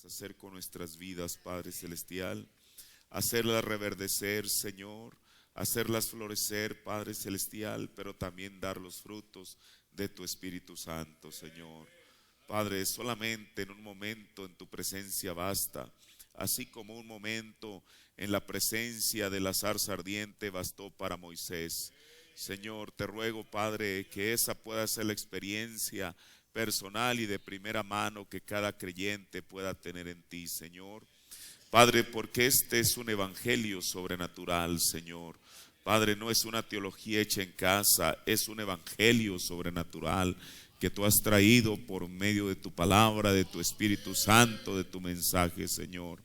hacer con nuestras vidas, Padre Celestial. Hacerlas reverdecer, Señor, hacerlas florecer, Padre Celestial, pero también dar los frutos de tu Espíritu Santo, Señor. Padre, solamente en un momento en tu presencia basta, así como un momento en la presencia de la zarza ardiente bastó para Moisés. Señor, te ruego, Padre, que esa pueda ser la experiencia personal y de primera mano que cada creyente pueda tener en ti, Señor. Padre, porque este es un evangelio sobrenatural, Señor. Padre, no es una teología hecha en casa, es un evangelio sobrenatural que tú has traído por medio de tu palabra, de tu Espíritu Santo, de tu mensaje, Señor.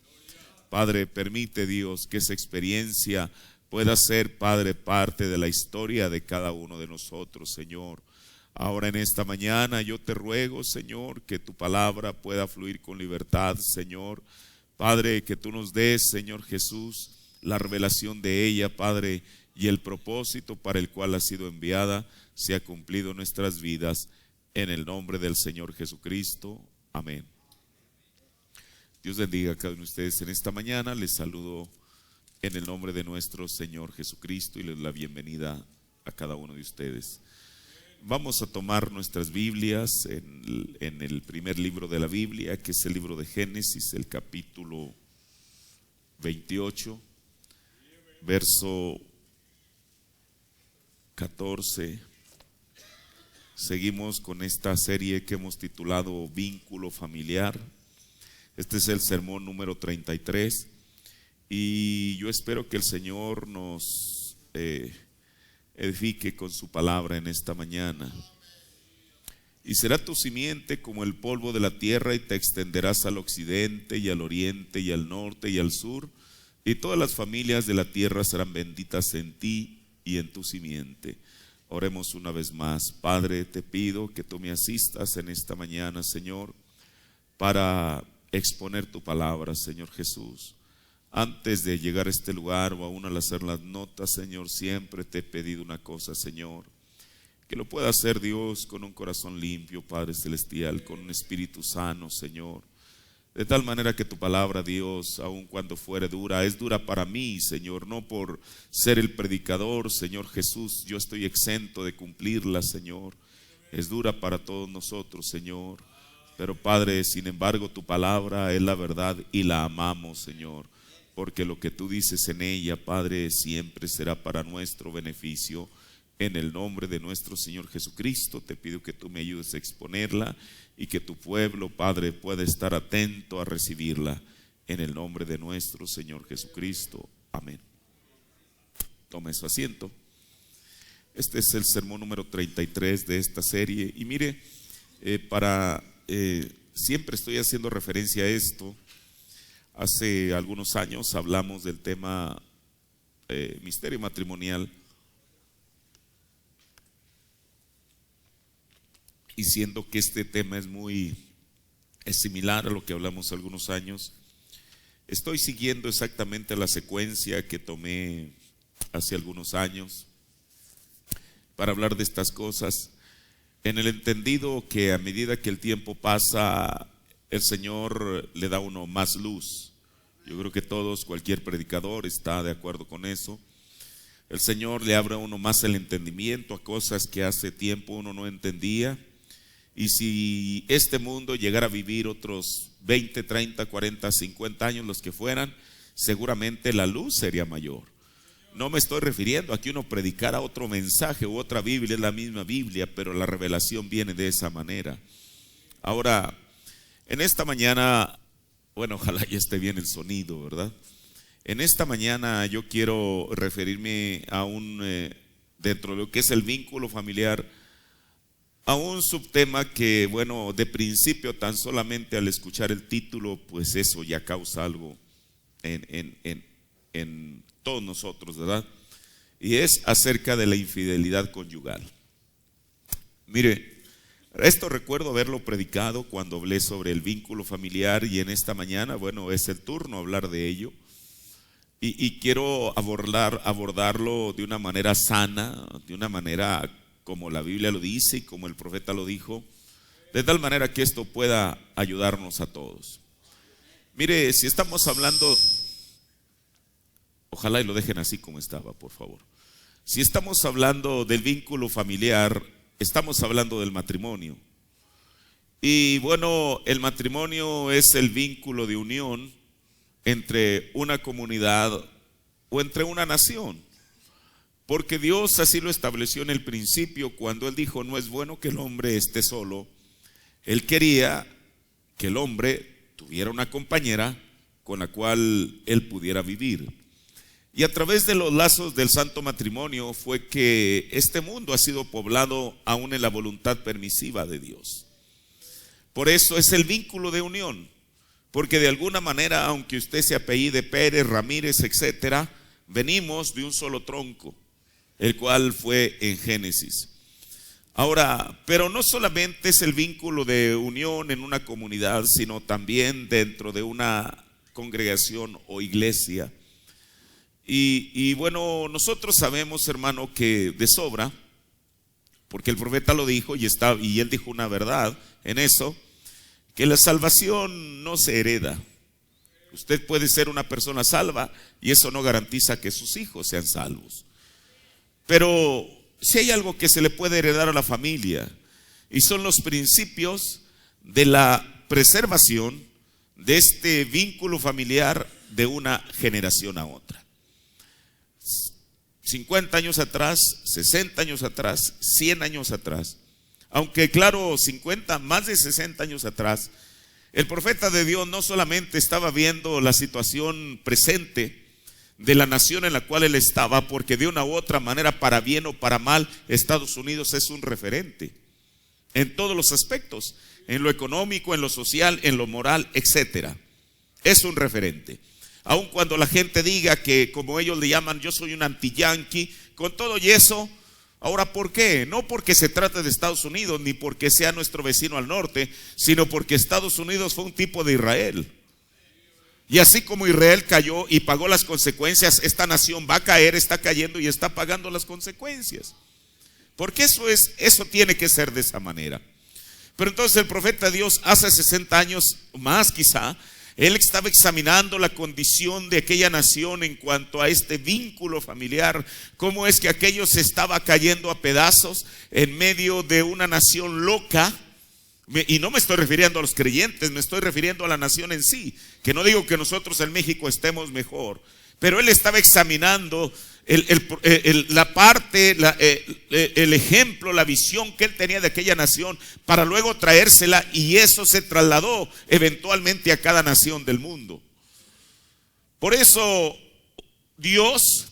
Padre, permite, Dios, que esa experiencia pueda ser, Padre, parte de la historia de cada uno de nosotros, Señor. Ahora en esta mañana yo te ruego, Señor, que tu palabra pueda fluir con libertad, Señor. Padre, que tú nos des, Señor Jesús, la revelación de ella, Padre, y el propósito para el cual ha sido enviada sea cumplido en nuestras vidas, en el nombre del Señor Jesucristo. Amén. Dios bendiga a cada uno de ustedes en esta mañana. Les saludo en el nombre de nuestro Señor Jesucristo y les doy la bienvenida a cada uno de ustedes. Vamos a tomar nuestras Biblias en el primer libro de la Biblia, que es el libro de Génesis, el capítulo 28, verso 14. Seguimos con esta serie que hemos titulado Vínculo Familiar. Este es el sermón número 33 y yo espero que el Señor nos edifique con su palabra en esta mañana. Y será tu simiente como el polvo de la tierra, y te extenderás al occidente y al oriente y al norte y al sur, y todas las familias de la tierra serán benditas en ti y en tu simiente. Oremos una vez más. Padre, te pido que tú me asistas en esta mañana, Señor, para exponer tu palabra, Señor Jesús. Antes de llegar a este lugar o aún al hacer las notas, Señor, siempre te he pedido una cosa, Señor, que lo pueda hacer Dios con un corazón limpio, Padre Celestial, con un espíritu sano, Señor. De tal manera que tu palabra, Dios, aun cuando fuere dura, es dura para mí, Señor, no por ser el predicador, Señor Jesús, yo estoy exento de cumplirla, Señor. Es dura para todos nosotros, Señor. Pero Padre, sin embargo, tu palabra es la verdad y la amamos, Señor. Porque lo que tú dices en ella, Padre, siempre será para nuestro beneficio. En el nombre de nuestro Señor Jesucristo, te pido que tú me ayudes a exponerla y que tu pueblo, Padre, pueda estar atento a recibirla. En el nombre de nuestro Señor Jesucristo. Amén. Tome su asiento. Este es el sermón número 33 de esta serie. Y mire, siempre estoy haciendo referencia a esto. Hace algunos años hablamos del tema misterio matrimonial, y siendo que este tema es similar a lo que hablamos algunos años, estoy siguiendo exactamente la secuencia que tomé hace algunos años para hablar de estas cosas, en el entendido que a medida que el tiempo pasa, el Señor le da a uno más luz. Yo creo que todos, cualquier predicador está de acuerdo con eso. El Señor le abre a uno más el entendimiento a cosas que hace tiempo uno no entendía. Y si este mundo llegara a vivir otros 20, 30, 40, 50 años, los que fueran, seguramente la luz sería mayor. No me estoy refiriendo a que uno predicara otro mensaje u otra Biblia, es la misma Biblia, pero la revelación viene de esa manera. Ahora, en esta mañana, bueno, ojalá ya esté bien el sonido, ¿verdad? En esta mañana yo quiero referirme a dentro de lo que es el vínculo familiar, a un subtema que, bueno, de principio tan solamente al escuchar el título, pues eso ya causa algo en todos nosotros, ¿verdad? Y es acerca de la infidelidad conyugal. Mire, esto recuerdo haberlo predicado cuando hablé sobre el vínculo familiar, y en esta mañana, bueno, es el turno hablar de ello. Y quiero abordarlo de una manera sana, de una manera como la Biblia lo dice y como el profeta lo dijo, de tal manera que esto pueda ayudarnos a todos. Mire, si estamos hablando, ojalá y lo dejen así como estaba, por favor. Si estamos hablando del vínculo familiar, estamos hablando del matrimonio. Y bueno, el matrimonio es el vínculo de unión entre una comunidad o entre una nación. Porque Dios así lo estableció en el principio cuando Él dijo, no es bueno que el hombre esté solo. Él quería que el hombre tuviera una compañera con la cual él pudiera vivir. Y a través de los lazos del santo matrimonio fue que este mundo ha sido poblado aún en la voluntad permisiva de Dios. Por eso es el vínculo de unión, porque de alguna manera, aunque usted se apellide Pérez, Ramírez, etcétera, venimos de un solo tronco, el cual fue en Génesis. Ahora, pero no solamente es el vínculo de unión en una comunidad, sino también dentro de una congregación o iglesia. Y bueno, nosotros sabemos, hermano, que de sobra, porque el profeta lo dijo y él dijo una verdad en eso, que la salvación no se hereda. Usted puede ser una persona salva y eso no garantiza que sus hijos sean salvos. Pero si hay algo que se le puede heredar a la familia, y son los principios de la preservación de este vínculo familiar de una generación a otra. 50 años atrás, 60 años atrás, 100 años atrás, aunque claro, 50, más de 60 años atrás, el profeta de Dios no solamente estaba viendo la situación presente de la nación en la cual él estaba, porque de una u otra manera, para bien o para mal, Estados Unidos es un referente en todos los aspectos, en lo económico, en lo social, en lo moral, etcétera. Es un referente. Aun cuando la gente diga que, como ellos le llaman, yo soy un anti-yanqui, con todo y eso, ahora, ¿por qué? No porque se trate de Estados Unidos, ni porque sea nuestro vecino al norte, sino porque Estados Unidos fue un tipo de Israel. Y así como Israel cayó y pagó las consecuencias, esta nación va a caer, está cayendo y está pagando las consecuencias. Porque eso tiene que ser de esa manera. Pero entonces el profeta de Dios, hace 60 años más quizá, él estaba examinando la condición de aquella nación en cuanto a este vínculo familiar, cómo es que aquello se estaba cayendo a pedazos en medio de una nación loca. Y no me estoy refiriendo a los creyentes, me estoy refiriendo a la nación en sí, que no digo que nosotros en México estemos mejor, pero él estaba examinando la parte, el ejemplo, la visión que él tenía de aquella nación para luego traérsela, y eso se trasladó eventualmente a cada nación del mundo. Por eso Dios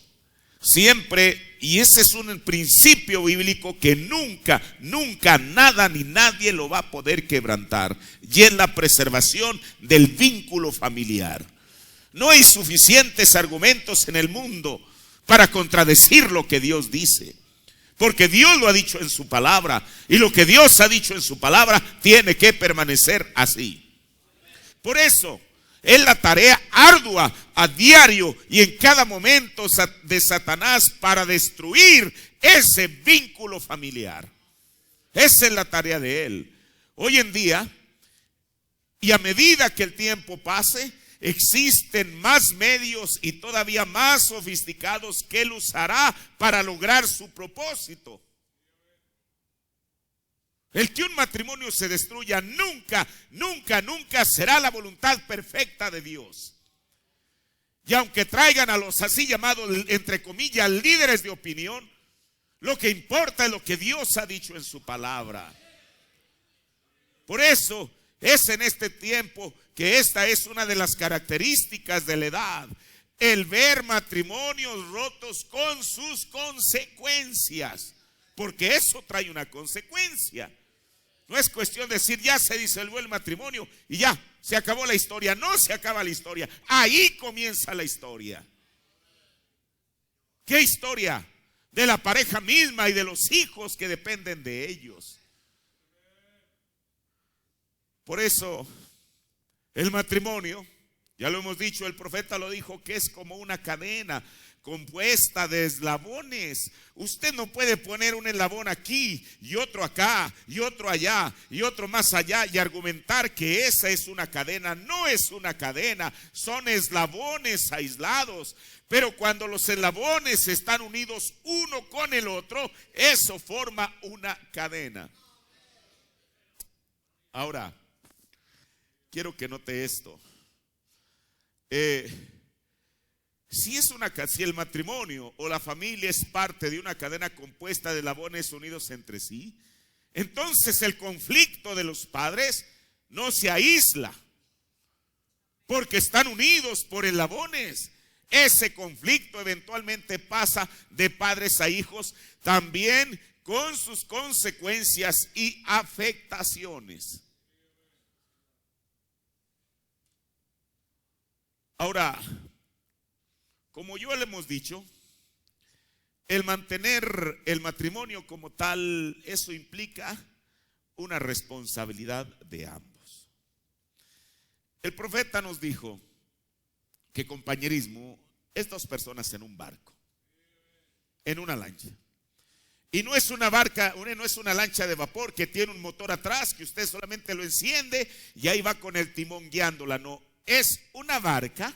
siempre, y ese es un principio bíblico que nunca, nunca, nada ni nadie lo va a poder quebrantar, y es la preservación del vínculo familiar. No hay suficientes argumentos en el mundo para contradecir lo que Dios dice, porque Dios lo ha dicho en su palabra, y lo que Dios ha dicho en su palabra tiene que permanecer así. Por eso es la tarea ardua a diario y en cada momento de Satanás para destruir ese vínculo familiar. Esa es la tarea de él. Hoy en día, y a medida que el tiempo pase, existen más medios y todavía más sofisticados que él usará para lograr su propósito. El que un matrimonio se destruya nunca, nunca, nunca será la voluntad perfecta de Dios. Y aunque traigan a los así llamados, entre comillas, líderes de opinión, lo que importa es lo que Dios ha dicho en su palabra. Por eso es en este tiempo que esta es una de las características de la edad, el ver matrimonios rotos con sus consecuencias, porque eso trae una consecuencia. No es cuestión de decir ya se disolvió el matrimonio y ya se acabó la historia. No se acaba la historia, ahí comienza la historia. ¿Qué historia? De la pareja misma y de los hijos que dependen de ellos. Por eso el matrimonio, ya lo hemos dicho, el profeta lo dijo, que es como una cadena, compuesta de eslabones. Usted no puede poner un eslabón aquí y otro acá y otro allá y otro más allá y argumentar que esa es una cadena. No es una cadena, son eslabones aislados. Pero cuando los eslabones están unidos uno con el otro, eso forma una cadena. Ahora, quiero que note esto. Si el matrimonio o la familia es parte de una cadena compuesta de eslabones unidos entre sí, entonces el conflicto de los padres no se aísla, porque están unidos por eslabones. Ese conflicto eventualmente pasa de padres a hijos, también con sus consecuencias y afectaciones. Ahora, como yo le hemos dicho, el mantener el matrimonio como tal, eso implica una responsabilidad de ambos. El profeta nos dijo que compañerismo es dos personas en un barco, en una lancha. Y no es una barca, no es una lancha de vapor que tiene un motor atrás, que usted solamente lo enciende y ahí va con el timón guiándola. No, es una barca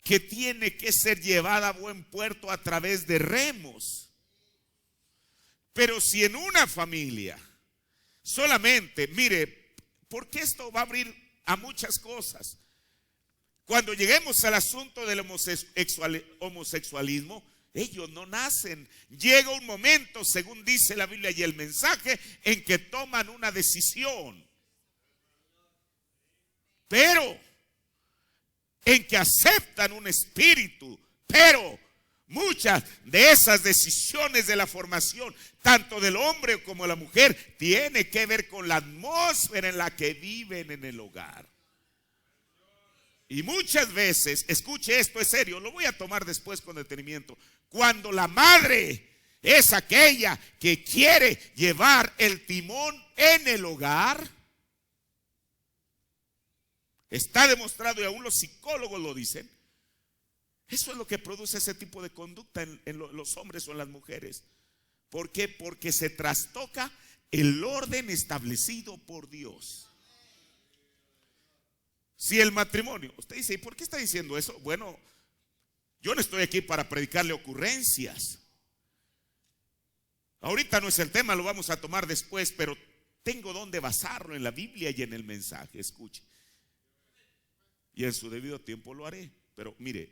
que tiene que ser llevada a buen puerto a través de remos. Pero si en una familia solamente, mire, porque esto va a abrir a muchas cosas. Cuando lleguemos al asunto del homosexualismo, ellos no nacen. Llega un momento, según dice la Biblia y el mensaje, en que toman una decisión. Pero en que aceptan un espíritu. Pero muchas de esas decisiones de la formación, tanto del hombre como de la mujer, tiene que ver con la atmósfera en la que viven en el hogar. Y muchas veces, escuche esto, es serio, lo voy a tomar después con detenimiento. Cuando la madre es aquella que quiere llevar el timón en el hogar, está demostrado y aún los psicólogos lo dicen, eso es lo que produce ese tipo de conducta en los hombres o en las mujeres. ¿Por qué? Porque se trastoca el orden establecido por Dios. Si el matrimonio, usted dice, ¿y por qué está diciendo eso? Bueno, yo no estoy aquí para predicarle ocurrencias. Ahorita no es el tema, lo vamos a tomar después, pero tengo donde basarlo en la Biblia y en el mensaje, escuche. Y en su debido tiempo lo haré. Pero mire,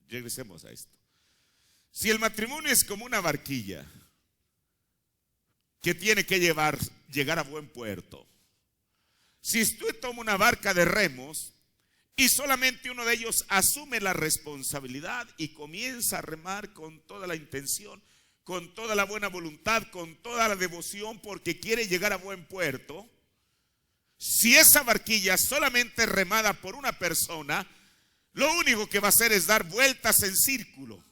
regresemos a esto. Si el matrimonio es como una barquilla que tiene que llegar a buen puerto. Si usted toma una barca de remos y solamente uno de ellos asume la responsabilidad y comienza a remar con toda la intención, con toda la buena voluntad, con toda la devoción porque quiere llegar a buen puerto, si esa barquilla solamente es remada por una persona, lo único que va a hacer es dar vueltas en círculo.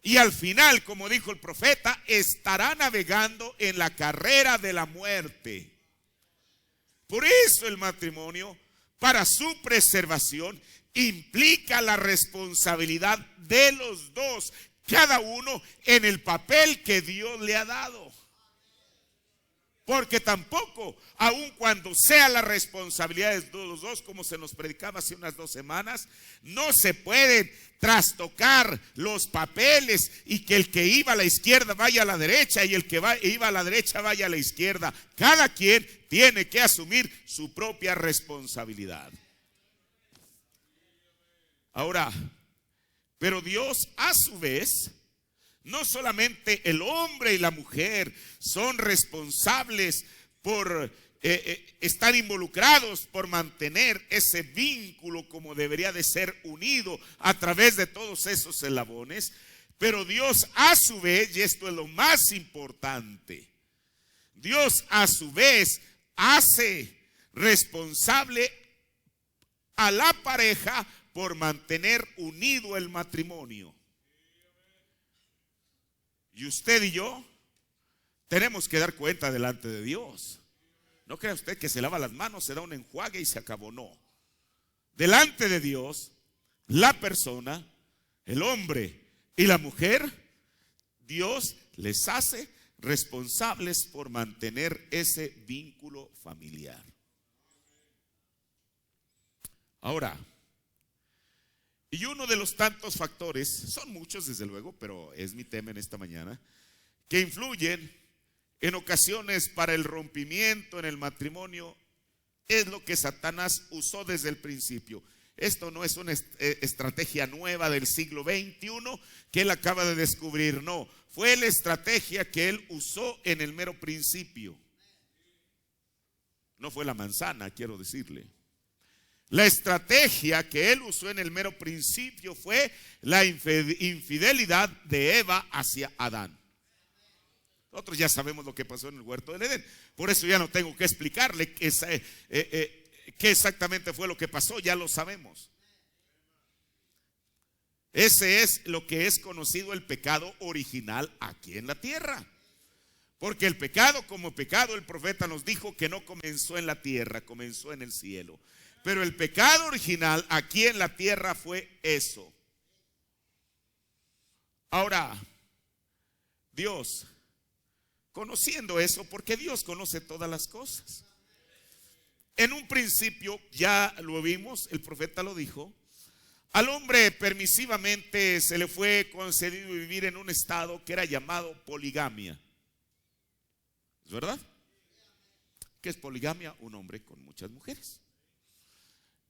Y al final, como dijo el profeta, estará navegando en la carrera de la muerte. Por eso el matrimonio, para su preservación, implica la responsabilidad de los dos, cada uno en el papel que Dios le ha dado. Porque tampoco, aun cuando sea la responsabilidad de los dos, como se nos predicaba hace unas 2 semanas, no se pueden trastocar los papeles y que el que iba a la izquierda vaya a la derecha y el que iba a la derecha vaya a la izquierda. Cada quien tiene que asumir su propia responsabilidad. Ahora, pero Dios a su vez, no solamente el hombre y la mujer son responsables por estar involucrados, por mantener ese vínculo como debería de ser unido a través de todos esos eslabones, pero Dios a su vez, y esto es lo más importante, Dios a su vez hace responsable a la pareja por mantener unido el matrimonio. Y usted y yo tenemos que dar cuenta delante de Dios. No crea usted que se lava las manos, se da un enjuague y se acabó. No. Delante de Dios, la persona el hombre y la mujer, Dios les hace responsables por mantener ese vínculo familiar. Ahora, y uno de los tantos factores, son muchos desde luego, pero es mi tema en esta mañana, que influyen en ocasiones para el rompimiento en el matrimonio, es lo que Satanás usó desde el principio. Esto no es una estrategia nueva del siglo XXI que él acaba de descubrir, no, fue la estrategia que él usó en el mero principio. No fue la manzana, quiero decirle. La estrategia que él usó en el mero principio fue la infidelidad de Eva hacia Adán. Nosotros ya sabemos lo que pasó en el huerto del Edén. Por eso ya no tengo que explicarle qué exactamente fue lo que pasó, ya lo sabemos. Ese es lo que es conocido el pecado original aquí en la tierra. Porque el pecado como pecado, el profeta nos dijo que no comenzó en la tierra, comenzó en el cielo. Pero el pecado original aquí en la tierra fue eso. Ahora, Dios, conociendo eso, porque Dios conoce todas las cosas. En un principio, ya lo vimos, el profeta lo dijo, al hombre permisivamente se le fue concedido vivir en un estado que era llamado poligamia. ¿Es verdad? ¿Qué es poligamia? Un hombre con muchas mujeres.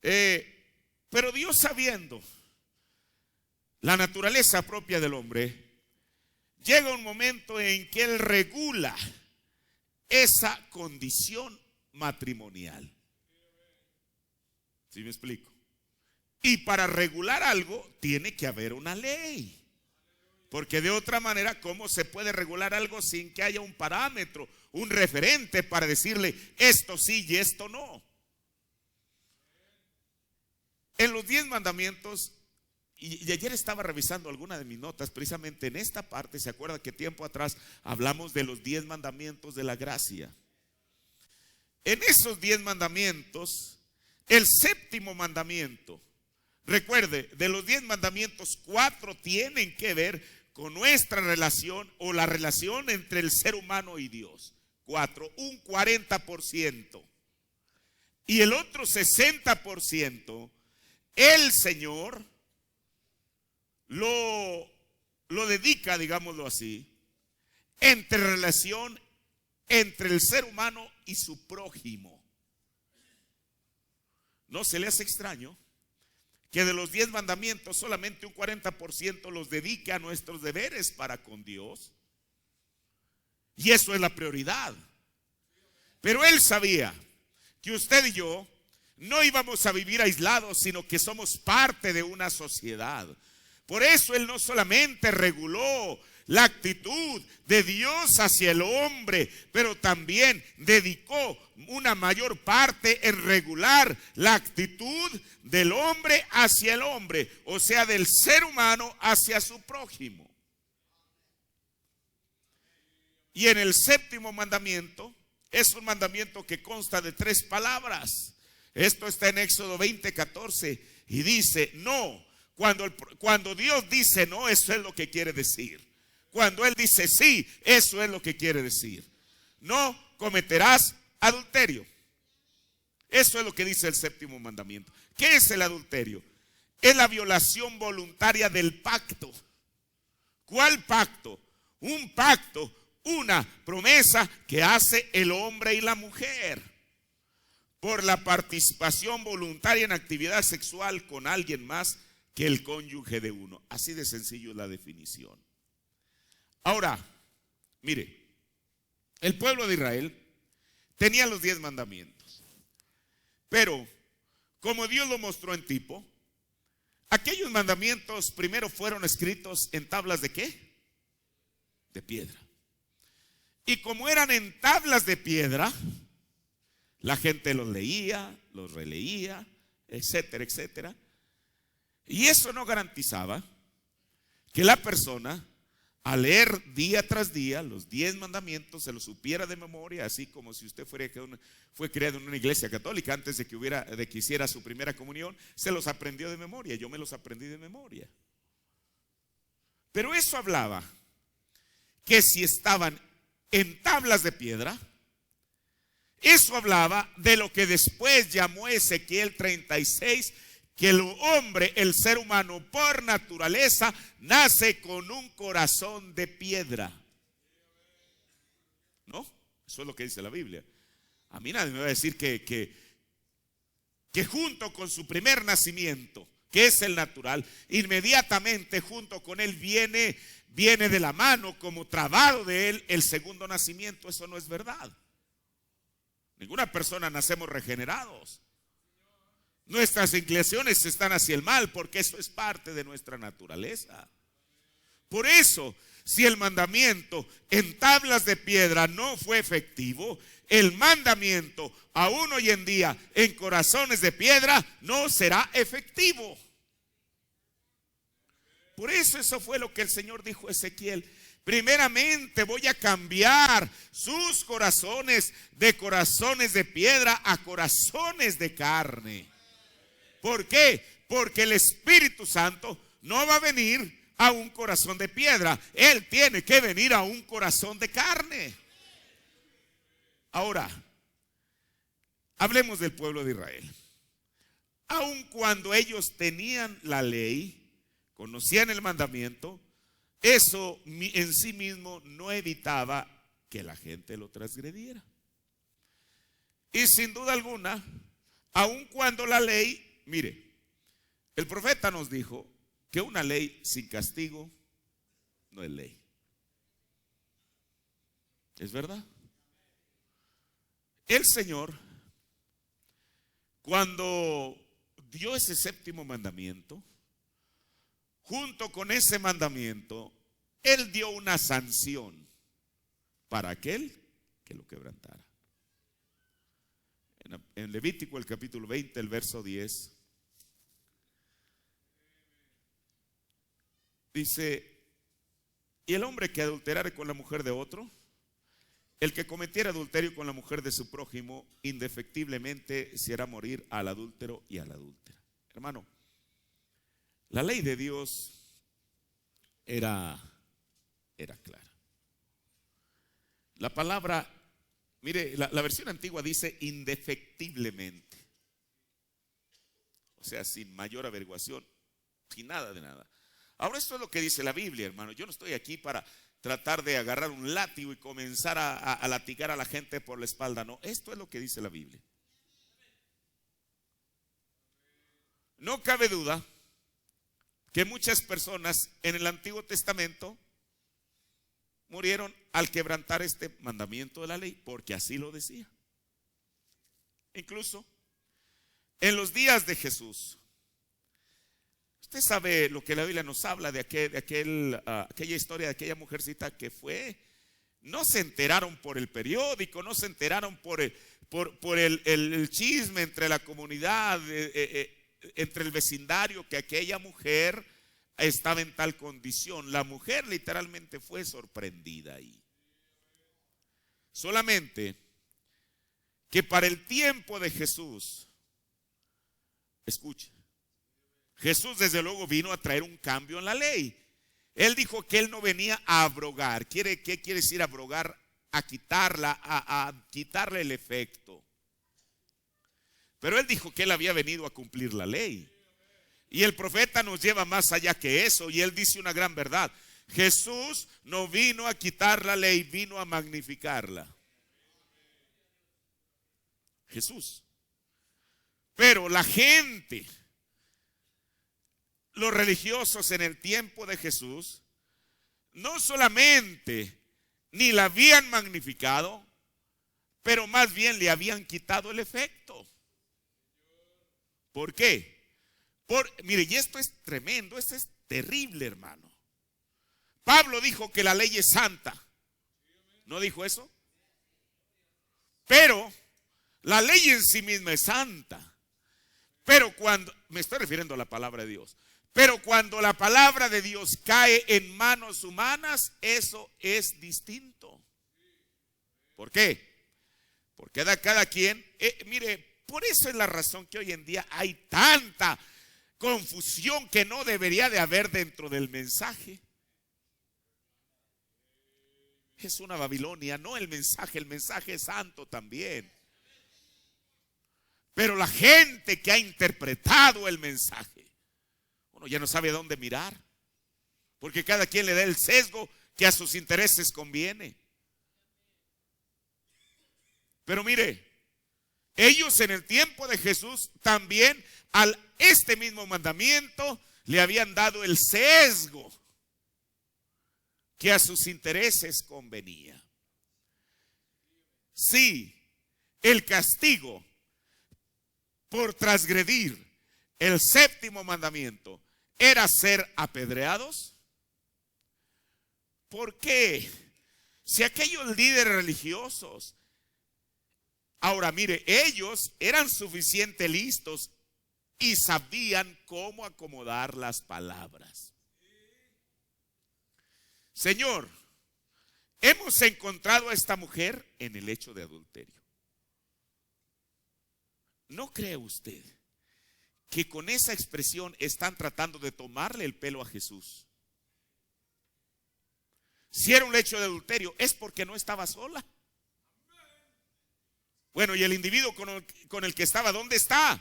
Pero Dios, sabiendo la naturaleza propia del hombre, llega un momento en que Él regula esa condición matrimonial. ¿Sí me explico? Y para regular algo tiene que haber una ley. Porque de otra manera, ¿cómo se puede regular algo sin que haya un parámetro, un referente para decirle esto sí y esto no? En los 10 mandamientos, y ayer estaba revisando alguna de mis notas, precisamente en esta parte, ¿se acuerda que tiempo atrás hablamos de los 10 mandamientos de la gracia? En esos 10 mandamientos, el séptimo mandamiento, recuerde, de los 10 mandamientos, 4 tienen que ver con nuestra relación o la relación entre el ser humano y Dios. 4, un 40%. Y el otro 60%, el Señor lo dedica, digámoslo así, entre relación entre el ser humano y su prójimo. ¿No se le hace extraño que de los 10 mandamientos solamente un 40% los dedique a nuestros deberes para con Dios? Y eso es la prioridad. Pero Él sabía que usted y yo no íbamos a vivir aislados, sino que somos parte de una sociedad. Por eso Él no solamente reguló la actitud de Dios hacia el hombre, pero también dedicó una mayor parte en regular la actitud del hombre hacia el hombre, o sea, del ser humano hacia su prójimo. Y en el séptimo mandamiento, es un mandamiento que consta de 3 palabras. Esto está en Éxodo 20:14 y dice no. Cuando Dios dice no, eso es lo que quiere decir. Cuando Él dice sí, eso es lo que quiere decir. No cometerás adulterio. Eso es lo que dice el séptimo mandamiento. ¿Qué es el adulterio? Es la violación voluntaria del pacto. ¿Cuál pacto? Un pacto, una promesa que hace el hombre y la mujer por la participación voluntaria en actividad sexual con alguien más que el cónyuge de uno. Así de sencillo es la definición. Ahora, mire, el pueblo de Israel tenía los 10 mandamientos, pero como Dios lo mostró en tipo, aquellos mandamientos primero fueron escritos en tablas ¿de qué? De piedra. Y como eran en tablas de piedra, la gente los leía, los releía, etcétera, etcétera. Y eso no garantizaba que la persona, al leer día tras día los 10 mandamientos, se los supiera de memoria, así como si usted fue criado en una iglesia católica antes de que hiciera su primera comunión, se los aprendió de memoria. Yo me los aprendí de memoria. Pero eso hablaba que si estaban en tablas de piedra, eso hablaba de lo que después llamó Ezequiel 36, que el hombre, el ser humano por naturaleza, nace con un corazón de piedra. ¿No? Eso es lo que dice la Biblia. A mí nadie me va a decir que junto con su primer nacimiento, que es el natural, inmediatamente junto con él viene de la mano, como trabado de él, el segundo nacimiento. Eso no es verdad. Ninguna persona nacemos regenerados. Nuestras inclinaciones están hacia el mal, porque eso es parte de nuestra naturaleza. Por eso, si el mandamiento en tablas de piedra no fue efectivo, el mandamiento aún hoy en día en corazones de piedra no será efectivo. Por eso fue lo que el Señor dijo a Ezequiel: primeramente voy a cambiar sus corazones de corazones de piedra a corazones de carne. ¿Por qué? Porque el Espíritu Santo no va a venir a un corazón de piedra. Él tiene que venir a un corazón de carne. Ahora, hablemos del pueblo de Israel. Aun cuando ellos tenían la ley, conocían el mandamiento, eso en sí mismo no evitaba que la gente lo transgrediera. Y sin duda alguna, aun cuando la ley, mire, el profeta nos dijo que una ley sin castigo no es ley. ¿Es verdad? El Señor, cuando dio ese séptimo mandamiento, junto con ese mandamiento, Él dio una sanción para aquel que lo quebrantara. En Levítico, el capítulo 20, el verso 10, dice: y el hombre que adulterare con la mujer de otro, el que cometiera adulterio con la mujer de su prójimo, indefectiblemente se hará morir al adúltero y a la adúltera. Hermano, la ley de Dios era clara. La palabra, mire, la versión antigua dice indefectiblemente. O sea, sin mayor averiguación, sin nada de nada. Ahora, esto es lo que dice la Biblia, hermano. Yo no estoy aquí para tratar de agarrar un látigo y comenzar a latigar a la gente por la espalda. No, esto es lo que dice la Biblia. No cabe duda que muchas personas en el Antiguo Testamento murieron al quebrantar este mandamiento de la ley, porque así lo decía. Incluso en los días de Jesús, usted sabe lo que la Biblia nos habla de aquella historia de aquella mujercita que fue. No se enteraron por el periódico, no se enteraron por el chisme entre la comunidad, entre el vecindario, que aquella mujer estaba en tal condición. La mujer literalmente fue sorprendida ahí. Solamente que para el tiempo de Jesús, escuche, Jesús desde luego vino a traer un cambio en la ley. Él dijo que él no venía a abrogar. ¿Qué quiere decir abrogar? A quitarla, a quitarle el efecto. Pero él dijo que él había venido a cumplir la ley. Y el profeta nos lleva más allá que eso, y él dice una gran verdad: Jesús no vino a quitar la ley, vino a magnificarla. Jesús. Pero la gente, los religiosos en el tiempo de Jesús, no solamente ni la habían magnificado, pero más bien le habían quitado el efecto. ¿Por qué? Mire, y esto es tremendo, esto es terrible, hermano. Pablo dijo que la ley es santa. ¿No dijo eso? Pero la ley en sí misma es santa. Pero cuando, me estoy refiriendo a la palabra de Dios, pero cuando la palabra de Dios cae en manos humanas, eso es distinto. ¿Por qué? Porque cada quien, mire, por eso es la razón que hoy en día hay tanta confusión que no debería de haber dentro del mensaje. es una Babilonia. No el mensaje es santo también. Pero la gente que ha interpretado el mensaje, uno ya no sabe a dónde mirar, porque cada quien le da el sesgo que a sus intereses conviene. Pero mire, ellos en el tiempo de Jesús también al este mismo mandamiento le habían dado el sesgo que a sus intereses convenía. Sí, el castigo por transgredir el séptimo mandamiento era ser apedreados. ¿Por qué? Si aquellos líderes religiosos, ahora mire, ellos eran suficientemente listos y sabían cómo acomodar las palabras. Señor, hemos encontrado a esta mujer en el hecho de adulterio. ¿No cree usted que con esa expresión están tratando de tomarle el pelo a Jesús? Si era un hecho de adulterio, es porque no estaba sola. Bueno, ¿y el individuo con el que estaba, dónde está?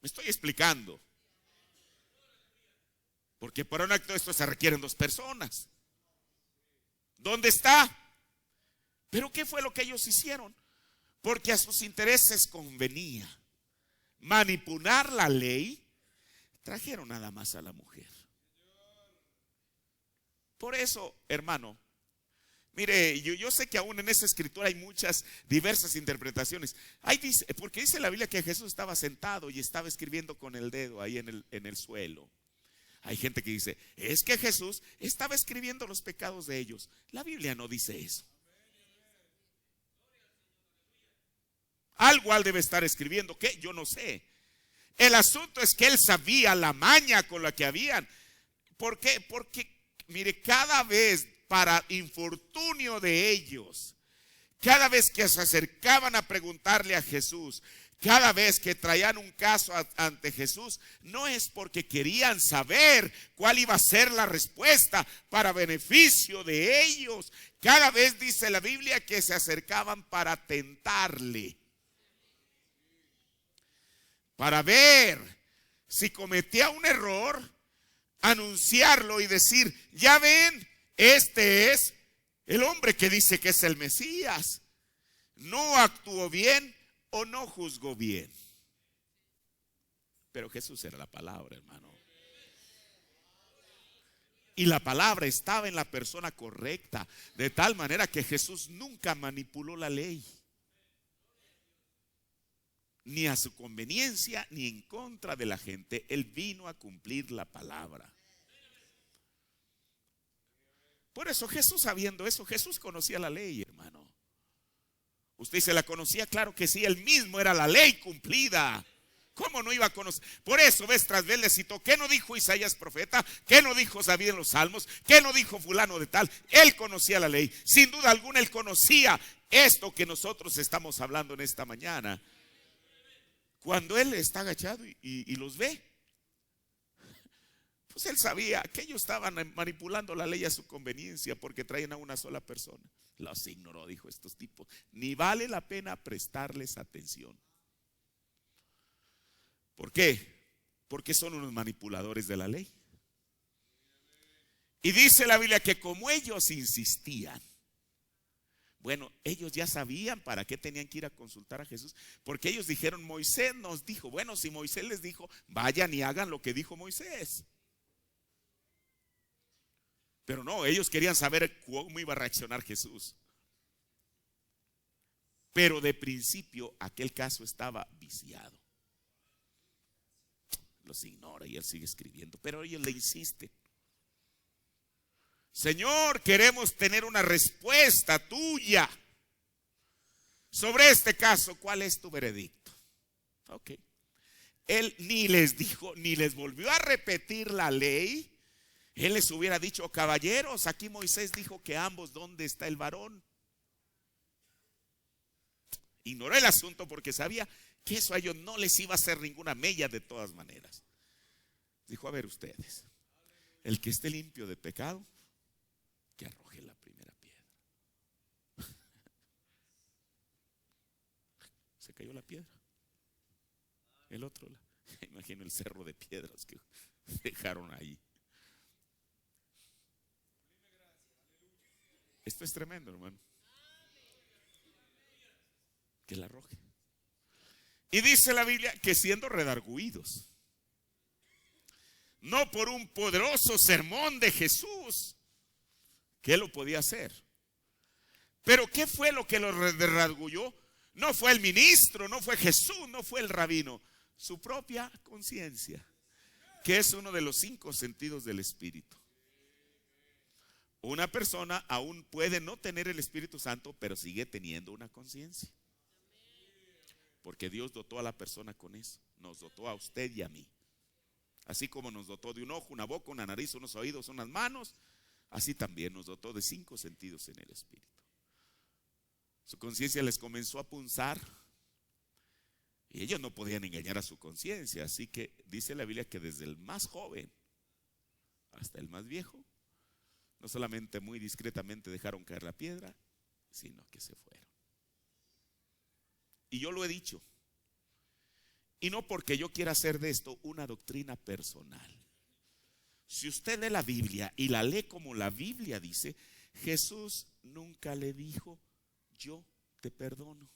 Me estoy explicando. Porque para un acto de esto se requieren dos personas. ¿Dónde está? ¿Pero qué fue lo que ellos hicieron? Porque a sus intereses convenía manipular la ley. Trajeron nada más a la mujer. Por eso, hermano, mire, yo sé que aún en esa escritura hay muchas diversas interpretaciones. Porque dice la Biblia que Jesús estaba sentado y estaba escribiendo con el dedo ahí en el suelo. Hay gente que dice, es que Jesús estaba escribiendo los pecados de ellos. La Biblia no dice eso. Algo debe estar escribiendo, ¿qué? Yo no sé. El asunto es que él sabía la maña con la que habían. ¿Por qué? Porque, mire, cada vez para infortunio de ellos, cada vez que se acercaban a preguntarle a Jesús, cada vez que traían un caso ante Jesús, no es porque querían saber cuál iba a ser la respuesta para beneficio de ellos. Cada vez dice la Biblia que se acercaban para tentarle, para ver si cometía un error, anunciarlo y decir, ya ven, este es el hombre que dice que es el Mesías. No actuó bien o no juzgó bien. Pero Jesús era la palabra, hermano. Y la palabra estaba en la persona correcta, de tal manera que Jesús nunca manipuló la ley, ni a su conveniencia ni en contra de la gente. Él vino a cumplir la palabra. Por eso Jesús, sabiendo eso, Jesús conocía la ley, hermano. ¿Usted se la conocía? Claro que sí, él mismo era la ley cumplida. ¿Cómo no iba a conocer? Por eso vez tras vez le citó, ¿qué no dijo Isaías profeta? ¿Qué no dijo David en los salmos? ¿Qué no dijo fulano de tal? Él conocía la ley. Sin duda alguna él conocía esto que nosotros estamos hablando en esta mañana. Cuando él está agachado y los ve, pues él sabía que ellos estaban manipulando la ley a su conveniencia porque traían a una sola persona. Los ignoró, dijo, estos tipos, ni vale la pena prestarles atención. ¿Por qué? Porque son unos manipuladores de la ley. Y dice la Biblia que como ellos insistían, bueno, ellos ya sabían para qué tenían que ir a consultar a Jesús, porque ellos dijeron, Moisés nos dijo. Bueno, si Moisés les dijo, vayan y hagan lo que dijo Moisés. Pero no, ellos querían saber cómo iba a reaccionar Jesús. Pero de principio aquel caso estaba viciado. Los ignora y él sigue escribiendo, pero ellos le insisten. Señor, queremos tener una respuesta tuya sobre este caso. ¿Cuál es tu veredicto? Ok. Él ni les dijo, ni les volvió a repetir la ley. Él les hubiera dicho, caballeros, aquí Moisés dijo que ambos, ¿dónde está el varón? Ignoró el asunto porque sabía que eso a ellos no les iba a hacer ninguna mella de todas maneras. Dijo, a ver ustedes, el que esté limpio de pecado, que arroje la primera piedra. Se cayó la piedra. El otro, imagino el cerro de piedras que dejaron ahí. Esto es tremendo, hermano. Que la arroje. Y dice la Biblia que siendo redargüidos, no por un poderoso sermón de Jesús, que él lo podía hacer. Pero ¿qué fue lo que lo redarguyó? No fue el ministro, no fue Jesús, no fue el rabino. Su propia conciencia, que es uno de los 5 sentidos del Espíritu. Una persona aún puede no tener el Espíritu Santo, pero sigue teniendo una conciencia. Porque Dios dotó a la persona con eso. Nos dotó a usted y a mí. Así como nos dotó de un ojo, una boca, una nariz, unos oídos, unas manos, así también nos dotó de 5 sentidos en el Espíritu. Su conciencia les comenzó a punzar. Y ellos no podían engañar a su conciencia. Así que dice la Biblia que desde el más joven hasta el más viejo, no solamente muy discretamente dejaron caer la piedra, sino que se fueron. Y yo lo he dicho. Y no porque yo quiera hacer de esto una doctrina personal. Si usted lee la Biblia y la lee como la Biblia dice, Jesús nunca le dijo, yo te perdono.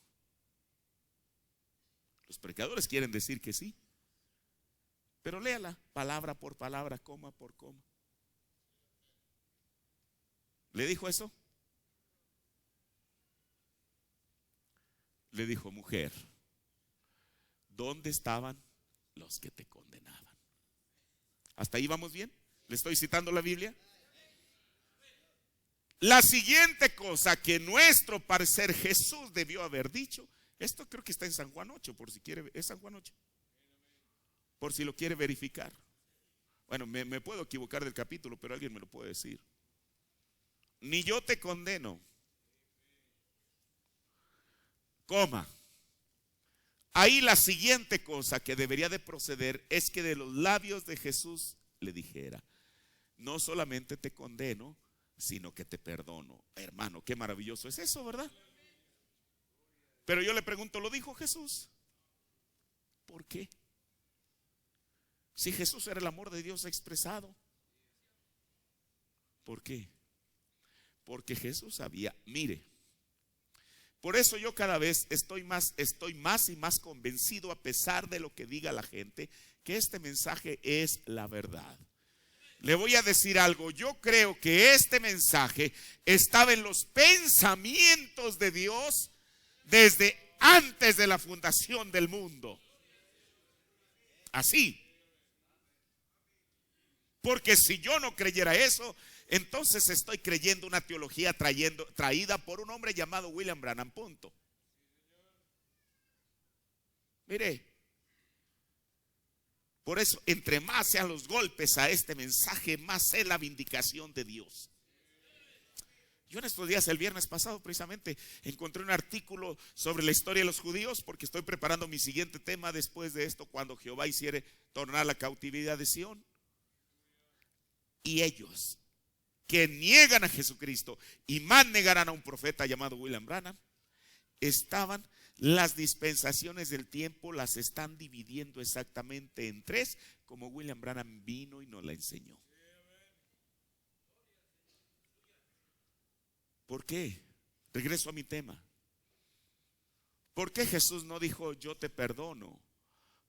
Los predicadores quieren decir que sí, pero léala palabra por palabra, coma por coma. ¿Le dijo eso? Le dijo, mujer, ¿dónde estaban los que te condenaban? ¿Hasta ahí vamos bien? ¿Le estoy citando la Biblia? La siguiente cosa que nuestro parecer Jesús debió haber dicho, esto creo que está en San Juan 8, por si quiere, es San Juan 8, por si lo quiere verificar. Bueno, me puedo equivocar del capítulo, pero alguien me lo puede decir. Ni yo te condeno, coma. Ahí la siguiente cosa que debería de proceder es que de los labios de Jesús le dijera, no solamente te condeno, sino que te perdono. Hermano, qué maravilloso es eso, ¿verdad? Pero yo le pregunto, ¿lo dijo Jesús? ¿Por qué? Si Jesús era el amor de Dios expresado. ¿Por qué? Porque Jesús sabía, mire, por eso yo cada vez estoy más y más convencido, a pesar de lo que diga la gente, que este mensaje es la verdad. Le voy a decir algo, yo creo que este mensaje estaba en los pensamientos de Dios desde antes de la fundación del mundo. Así. Porque si yo no creyera eso, entonces estoy creyendo una teología traída por un hombre llamado William Branham, punto. Mire, por eso entre más sean los golpes a este mensaje, más es la vindicación de Dios. Yo en estos días, el viernes pasado precisamente, encontré un artículo sobre la historia de los judíos, porque estoy preparando mi siguiente tema después de esto, cuando Jehová hiciere tornar la cautividad de Sión. Y ellos que niegan a Jesucristo y más negarán a un profeta llamado William Branham, las dispensaciones del tiempo las están dividiendo exactamente en 3, como William Branham vino y nos la enseñó. ¿Por qué? Regreso a mi tema. ¿Por qué Jesús no dijo yo te perdono?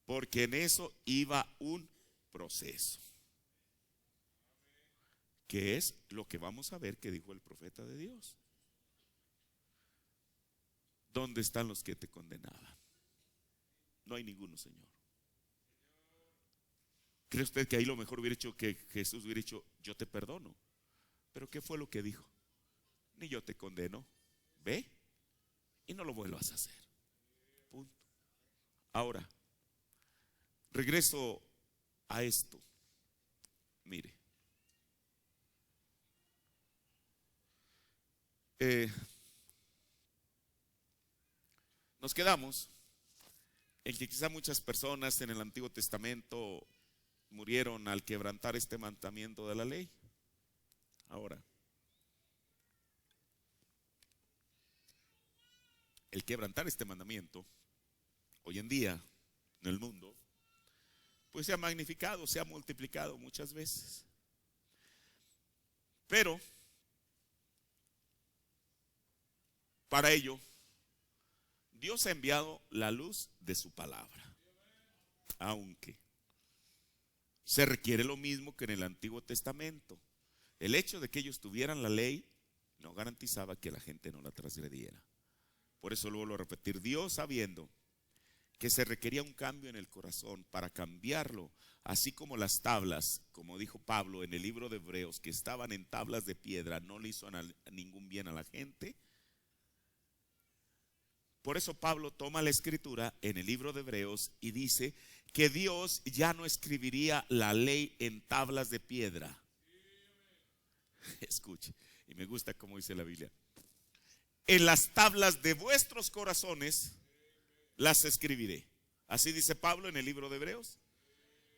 Porque en eso iba un proceso, que es lo que vamos a ver que dijo el profeta de Dios. ¿Dónde están los que te condenaban? No hay ninguno, Señor. ¿Cree usted que ahí lo mejor hubiera hecho que Jesús hubiera dicho yo te perdono? ¿Pero qué fue lo que dijo? Ni yo te condeno, ve y no lo vuelvas a hacer. Punto. Ahora, regreso a esto. Mire, nos quedamos en que quizá muchas personas en el Antiguo Testamento murieron al quebrantar este mandamiento de la ley. Ahora, el quebrantar este mandamiento, hoy en día, en el mundo, pues se ha magnificado, se ha multiplicado muchas veces. Pero, para ello, Dios ha enviado la luz de su palabra. Aunque se requiere lo mismo que en el Antiguo Testamento. El hecho de que ellos tuvieran la ley no garantizaba que la gente no la transgrediera. Por eso lo vuelvo a repetir, Dios, sabiendo que se requería un cambio en el corazón para cambiarlo, así como las tablas, como dijo Pablo en el libro de Hebreos, que estaban en tablas de piedra, no le hizo ningún bien a la gente. Por eso Pablo toma la escritura en el libro de Hebreos y dice que Dios ya no escribiría la ley en tablas de piedra. Escuche, y me gusta cómo dice la Biblia: en las tablas de vuestros corazones las escribiré. Así dice Pablo en el libro de Hebreos.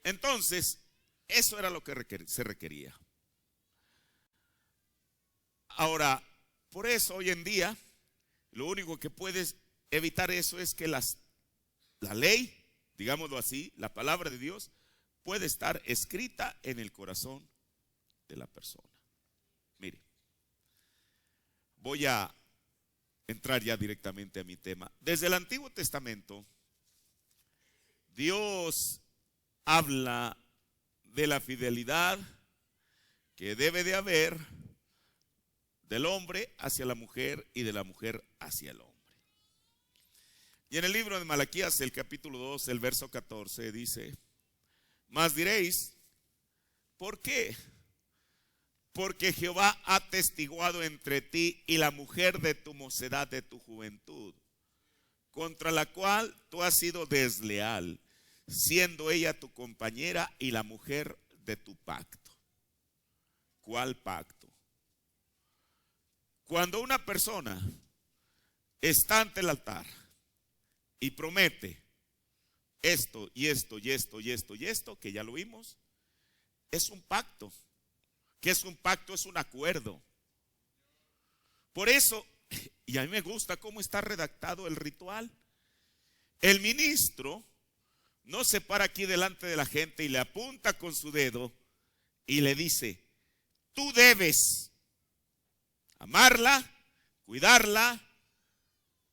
Entonces, eso era lo que se requería. Ahora, por eso hoy en día, lo único que puedes evitar eso es que la ley, digámoslo así, la palabra de Dios, puede estar escrita en el corazón de la persona. Mire, voy a entrar ya directamente a mi tema. Desde el Antiguo Testamento, Dios habla de la fidelidad que debe de haber del hombre hacia la mujer y de la mujer hacia el hombre. Y en el libro de Malaquías, el capítulo 2, el verso 14 dice: mas diréis, ¿por qué? Porque Jehová ha testiguado entre ti y la mujer de tu mocedad, de tu juventud, contra la cual tú has sido desleal, siendo ella tu compañera y la mujer de tu pacto. ¿Cuál pacto? Cuando una persona está ante el altar y promete esto y esto y esto y esto y esto, que ya lo vimos, es un pacto. ¿Qué es un pacto? Es un acuerdo. Por eso, y a mí me gusta cómo está redactado el ritual. El ministro no se para aquí delante de la gente y le apunta con su dedo y le dice: tú debes amarla, cuidarla,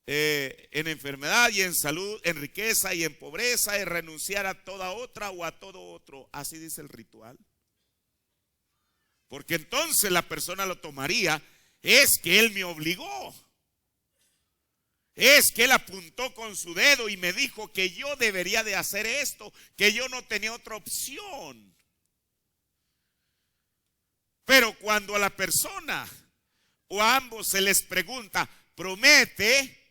en enfermedad y en salud, en riqueza y en pobreza, y renunciar a toda otra o a todo otro. Así dice el ritual. Porque entonces la persona lo tomaría: es que él me obligó, es que él apuntó con su dedo y me dijo que yo debería de hacer esto, que yo no tenía otra opción. Pero cuando a la persona o a ambos se les pregunta, promete,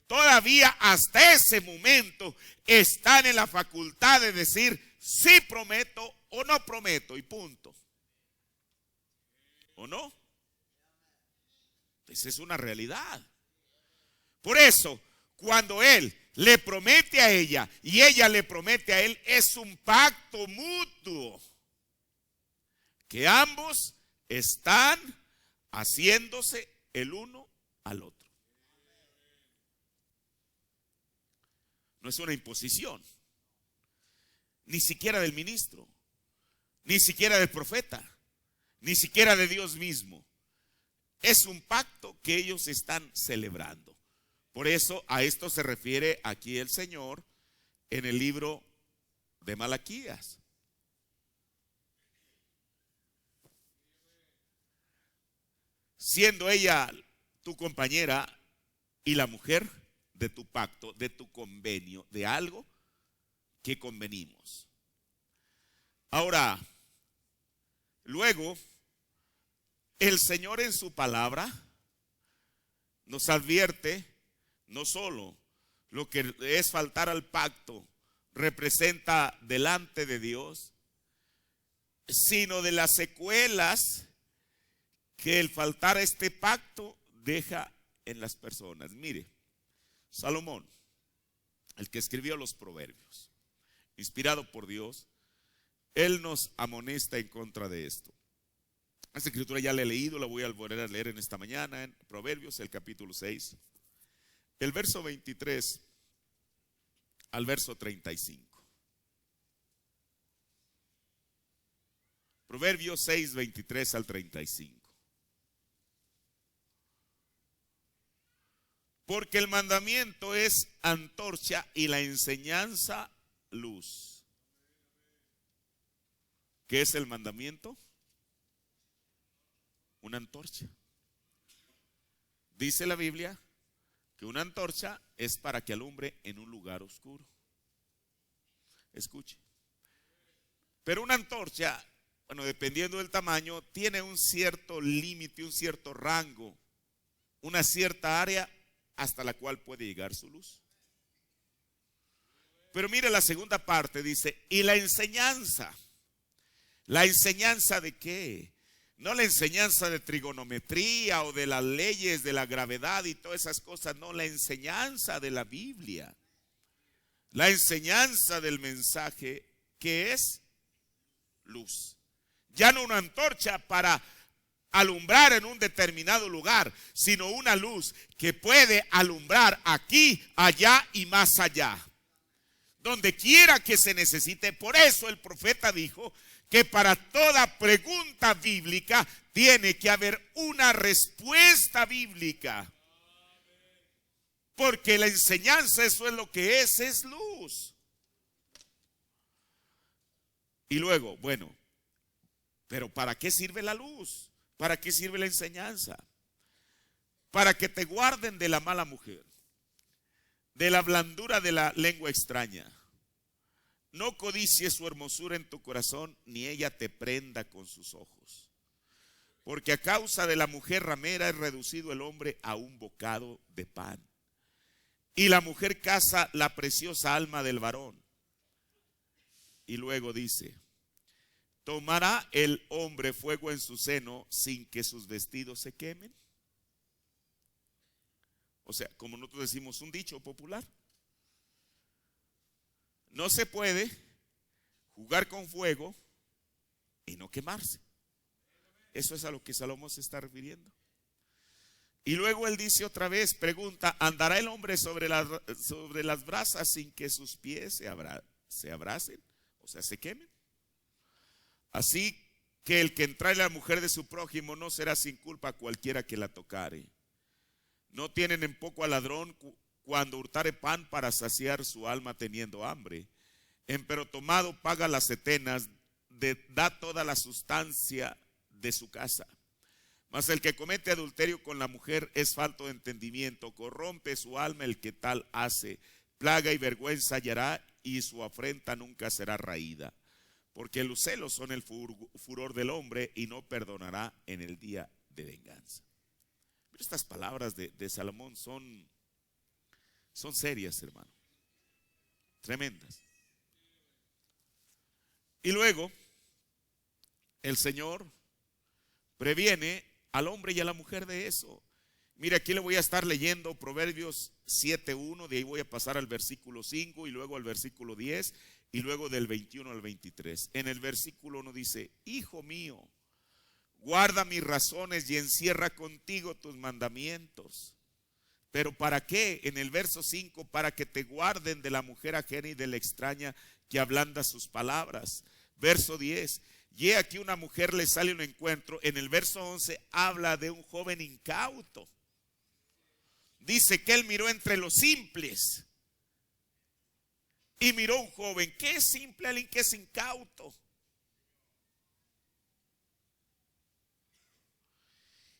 todavía hasta ese momento están en la facultad de decir sí prometo o no prometo, y punto. ¿O no? Esa es una realidad. Por eso, cuando él le promete a ella y ella le promete a él, es un pacto mutuo que ambos están haciéndose el uno al otro. No es una imposición, ni siquiera del ministro, ni siquiera del profeta, ni siquiera de Dios mismo. Es un pacto que ellos están celebrando. Por eso a esto se refiere aquí el Señor en el libro de Malaquías. Siendo ella tu compañera y la mujer de tu pacto, de tu convenio, de algo que convenimos. Ahora, luego, el Señor en su palabra nos advierte no solo lo que es faltar al pacto representa delante de Dios, sino de las secuelas que el faltar a este pacto deja en las personas. Mire, Salomón, el que escribió los Proverbios, inspirado por Dios, él nos amonesta en contra de esto. Esta escritura ya la he leído, la voy a volver a leer en esta mañana, en Proverbios, el capítulo 6. el verso 23 al verso 35. Proverbios 6, 23 al 35. Porque el mandamiento es antorcha y la enseñanza luz. ¿Qué es el mandamiento? Una antorcha. Dice la Biblia que una antorcha es para que alumbre en un lugar oscuro. Escuche. Pero una antorcha, bueno, dependiendo del tamaño, tiene un cierto límite, un cierto rango, una cierta área hasta la cual puede llegar su luz. Pero mire la segunda parte, dice, y la enseñanza ¿de qué? No la enseñanza de trigonometría o de las leyes de la gravedad y todas esas cosas, no, la enseñanza de la Biblia, la enseñanza del mensaje que es luz. Ya no una antorcha para alumbrar en un determinado lugar, sino una luz que puede alumbrar aquí, allá y más allá, donde quiera que se necesite. Por eso el profeta dijo que para toda pregunta bíblica tiene que haber una respuesta bíblica. Porque la enseñanza, eso es lo que es luz. Y luego, bueno, pero ¿para qué sirve la luz? ¿Para qué sirve la enseñanza? Para que te guarden de la mala mujer, de la blandura de la lengua extraña. No codicies su hermosura en tu corazón, ni ella te prenda con sus ojos. Porque a causa de la mujer ramera es reducido el hombre a un bocado de pan. Y la mujer caza la preciosa alma del varón. Y luego dice, ¿tomará el hombre fuego en su seno sin que sus vestidos se quemen? O sea, como nosotros decimos, un dicho popular. No se puede jugar con fuego y no quemarse. Eso es a lo que Salomón se está refiriendo. Y luego él dice otra vez, pregunta, ¿andará el hombre sobre las brasas sin que sus pies se abracen? O sea, se quemen. Así que el que entrare la mujer de su prójimo no será sin culpa cualquiera que la tocare. No tienen en poco al ladrón cuando hurtare pan para saciar su alma teniendo hambre. Empero tomado paga las setenas, da toda la sustancia de su casa. Mas el que comete adulterio con la mujer es falto de entendimiento, corrompe su alma el que tal hace, plaga y vergüenza hallará y su afrenta nunca será raída. Porque los celos son el furor del hombre y no perdonará en el día de venganza. Pero estas palabras de Salomón son serias, hermano, tremendas. Y luego el Señor previene al hombre y a la mujer de eso. Mire, aquí le voy a estar leyendo Proverbios 7:1, de ahí voy a pasar al versículo 5 y luego al versículo 10 y luego del 21 al 23. En el versículo 1 dice, hijo mío, guarda mis razones y encierra contigo tus mandamientos. ¿Pero para qué? En el verso 5, para que te guarden de la mujer ajena y de la extraña que ablanda sus palabras. Verso 10, y aquí una mujer le sale un encuentro. En el verso 11 habla de un joven incauto. Dice que él miró entre los simples y miró un joven. ¿Qué es simple? Alguien que es incauto.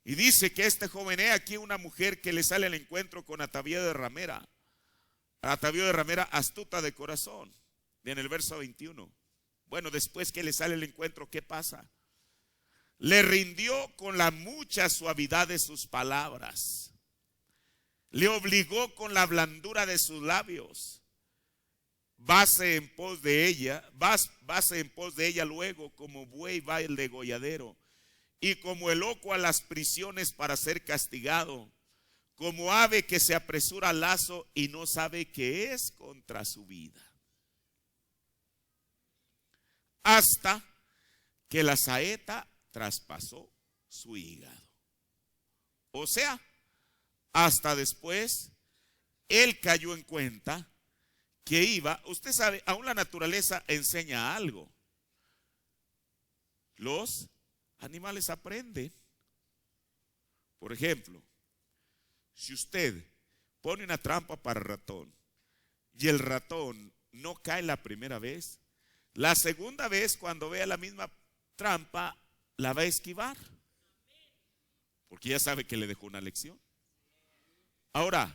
Y dice que este joven, aquí una mujer que le sale al encuentro con atavío de ramera. Atavío de ramera astuta de corazón. En el verso 21. Bueno, después que le sale el encuentro, ¿qué pasa? Le rindió con la mucha suavidad de sus palabras. Le obligó con la blandura de sus labios. Vase en pos de ella luego, como buey va el degolladero. Y como el loco a las prisiones para ser castigado, como ave que se apresura al lazo y no sabe qué es contra su vida. Hasta que la saeta traspasó su hígado. O sea, hasta después él cayó en cuenta que iba, usted sabe, aún la naturaleza enseña algo. Los animales aprenden. Por ejemplo, si usted pone una trampa para el ratón y el ratón no cae la primera vez, la segunda vez cuando vea la misma trampa la va a esquivar, porque ya sabe que le dejó una lección. Ahora,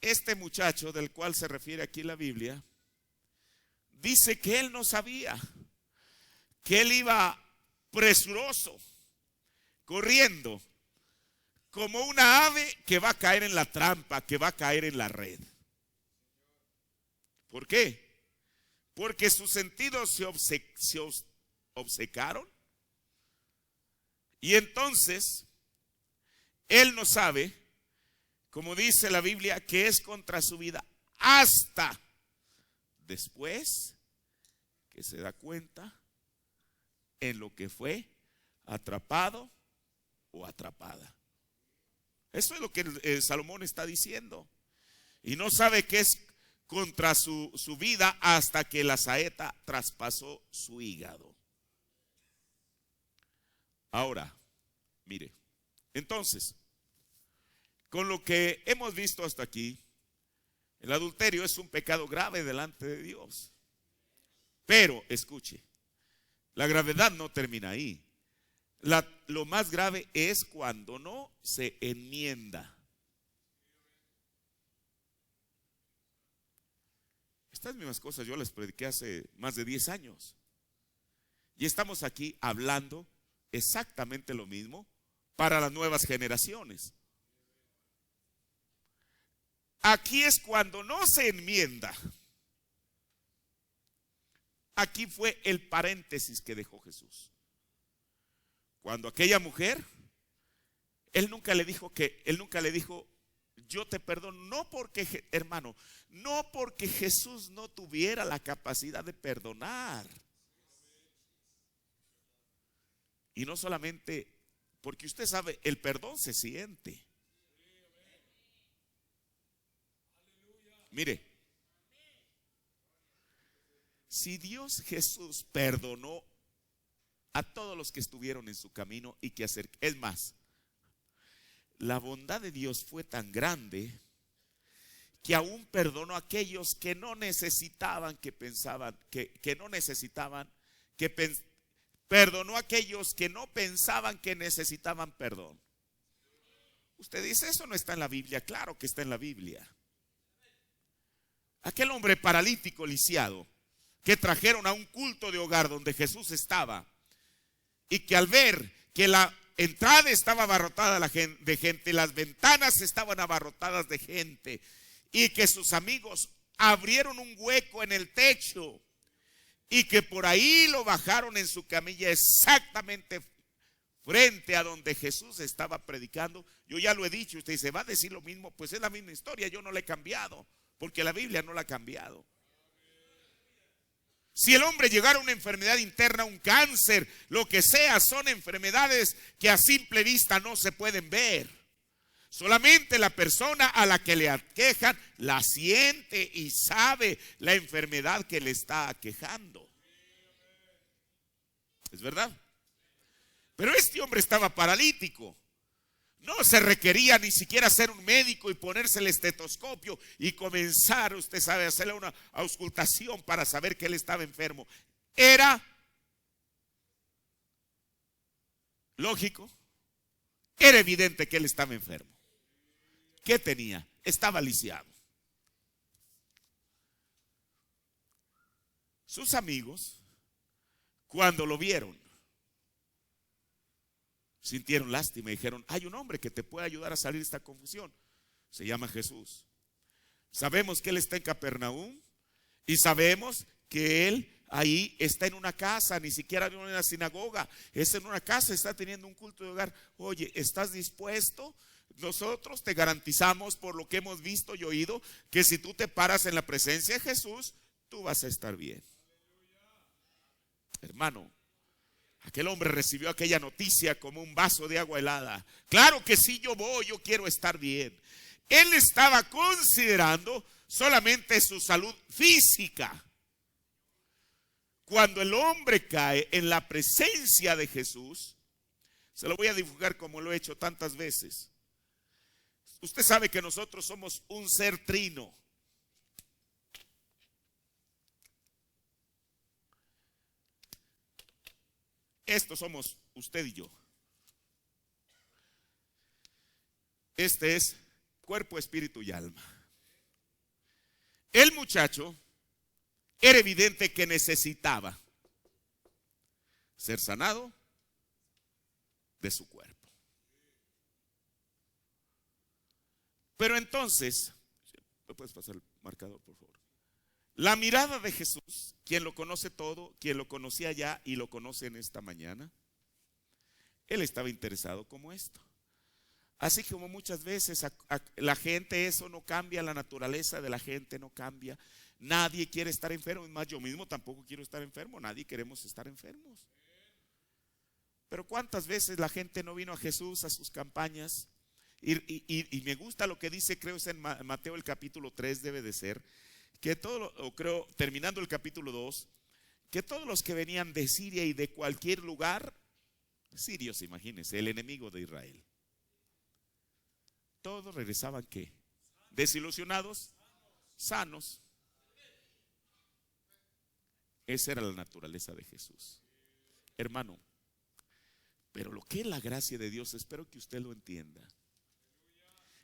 este muchacho del cual se refiere aquí la Biblia, dice que él no sabía, que él iba presuroso, corriendo, como una ave que va a caer en la trampa, que va a caer en la red. ¿Por qué? Porque sus sentidos se obcecaron. Y entonces, él no sabe, como dice la Biblia, que es contra su vida hasta después que se da cuenta en lo que fue atrapado o atrapada. Eso es lo que Salomón está diciendo. Y no sabe que es contra su vida hasta que la saeta traspasó su hígado. Ahora, mire, entonces, con lo que hemos visto hasta aquí, el adulterio es un pecado grave delante de Dios. Pero, escuche, la gravedad no termina ahí. Lo más grave es cuando no se enmienda. Estas mismas cosas yo las prediqué hace más de 10 años. Y estamos aquí hablando exactamente lo mismo para las nuevas generaciones. Aquí es cuando no se enmienda. Aquí fue el paréntesis que dejó Jesús. Cuando aquella mujer, él nunca le dijo, yo te perdono, no porque, hermano, no porque Jesús no tuviera la capacidad de perdonar. Y no solamente, porque usted sabe, el perdón se siente. Mire, si Dios Jesús perdonó a todos los que estuvieron en su camino y que es más, la bondad de Dios fue tan grande que aún perdonó a aquellos que no necesitaban, perdonó a aquellos que no pensaban que necesitaban perdón. Usted dice, eso no está en la Biblia. Claro que está en la Biblia. Aquel hombre paralítico lisiado que trajeron a un culto de hogar donde Jesús estaba, y que al ver que la entrada estaba abarrotada de gente, las ventanas estaban abarrotadas de gente, y que sus amigos abrieron un hueco en el techo y que por ahí lo bajaron en su camilla exactamente frente a donde Jesús estaba predicando. Yo ya lo he dicho, usted dice, ¿va a decir lo mismo? Pues es la misma historia, yo no la he cambiado, porque la Biblia no la ha cambiado. Si el hombre llegara a una enfermedad interna, un cáncer, lo que sea, son enfermedades que a simple vista no se pueden ver. Solamente la persona a la que le aquejan la siente y sabe la enfermedad que le está aquejando. ¿Es verdad? Pero este hombre estaba paralítico. No se requería ni siquiera ser un médico y ponerse el estetoscopio y comenzar, usted sabe, a hacerle una auscultación para saber que él estaba enfermo. Era lógico, era evidente que él estaba enfermo. ¿Qué tenía? Estaba lisiado. Sus amigos, cuando lo vieron, sintieron lástima y dijeron, hay un hombre que te puede ayudar a salir de esta confusión. Se llama Jesús. Sabemos que él está en Capernaum y sabemos que él ahí está en una casa, ni siquiera en una sinagoga, es en una casa, está teniendo un culto de hogar. Oye, ¿estás dispuesto? Nosotros te garantizamos, por lo que hemos visto y oído, que si tú te paras en la presencia de Jesús, tú vas a estar bien. Hermano, aquel hombre recibió aquella noticia como un vaso de agua helada. Claro que sí, yo voy, yo quiero estar bien. Él estaba considerando solamente su salud física. Cuando el hombre cae en la presencia de Jesús, se lo voy a divulgar como lo he hecho tantas veces. Usted sabe que nosotros somos un ser trino. Estos somos usted y yo. Este es cuerpo, espíritu y alma. El muchacho era evidente que necesitaba ser sanado de su cuerpo. Pero entonces, ¿me puedes pasar el marcador, por favor? La mirada de Jesús, quien lo conoce todo, quien lo conocía ya y lo conoce en esta mañana, él estaba interesado como esto. Así como muchas veces la gente, eso no cambia, la naturaleza de la gente no cambia. Nadie quiere estar enfermo, es más, yo mismo tampoco quiero estar enfermo, nadie queremos estar enfermos. Pero ¿cuántas veces la gente no vino a Jesús a sus campañas? Y me gusta lo que dice, creo es en Mateo el capítulo 3 debe de ser, que creo terminando el capítulo 2, que todos los que venían de Siria y de cualquier lugar, sirios, imagínense, el enemigo de Israel, todos regresaban ¿qué? Desilusionados, sanos. Esa era la naturaleza de Jesús. Hermano, pero lo que es la gracia de Dios, espero que usted lo entienda.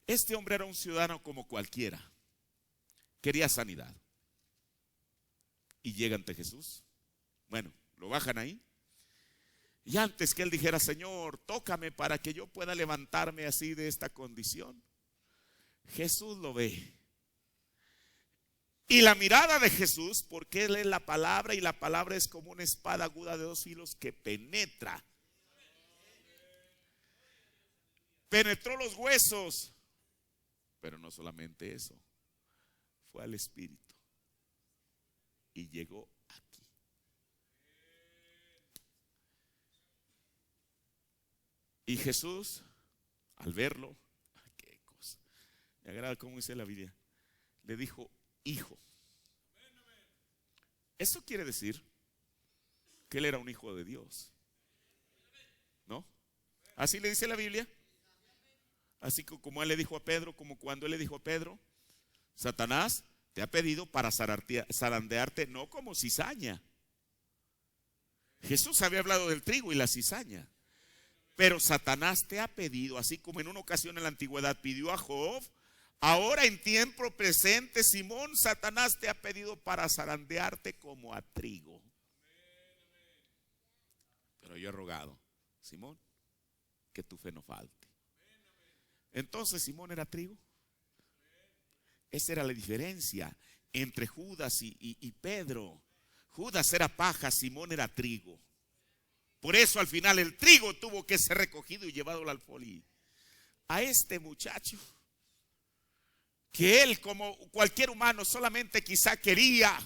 Este hombre era un ciudadano como cualquiera. Quería sanidad. Y llega ante Jesús. Bueno, lo bajan ahí. Y antes que él dijera, Señor, tócame para que yo pueda levantarme así de esta condición, Jesús lo ve. Y la mirada de Jesús, porque él es la palabra y la palabra es como una espada aguda de 2 filos que penetra. Penetró los huesos. Pero no solamente eso, fue al espíritu y llegó aquí. Y Jesús, al verlo, qué cosa, me agrada cómo dice la Biblia, le dijo, hijo. Eso quiere decir que él era un hijo de Dios, ¿no? Así le dice la Biblia. Así como él le dijo a Pedro, como cuando él le dijo a Pedro, Satanás te ha pedido para zarandearte, no como cizaña. Jesús había hablado del trigo y la cizaña, pero Satanás te ha pedido, así como en una ocasión en la antigüedad pidió a Job, ahora en tiempo presente, Simón, Satanás te ha pedido para zarandearte como a trigo. Pero yo he rogado, Simón, que tu fe no falte. Entonces Simón era trigo. Esa era la diferencia entre Judas y Pedro. Judas era paja, Simón era trigo. Por eso al final el trigo tuvo que ser recogido y llevado al alfolí. A este muchacho, que él como cualquier humano solamente quizá quería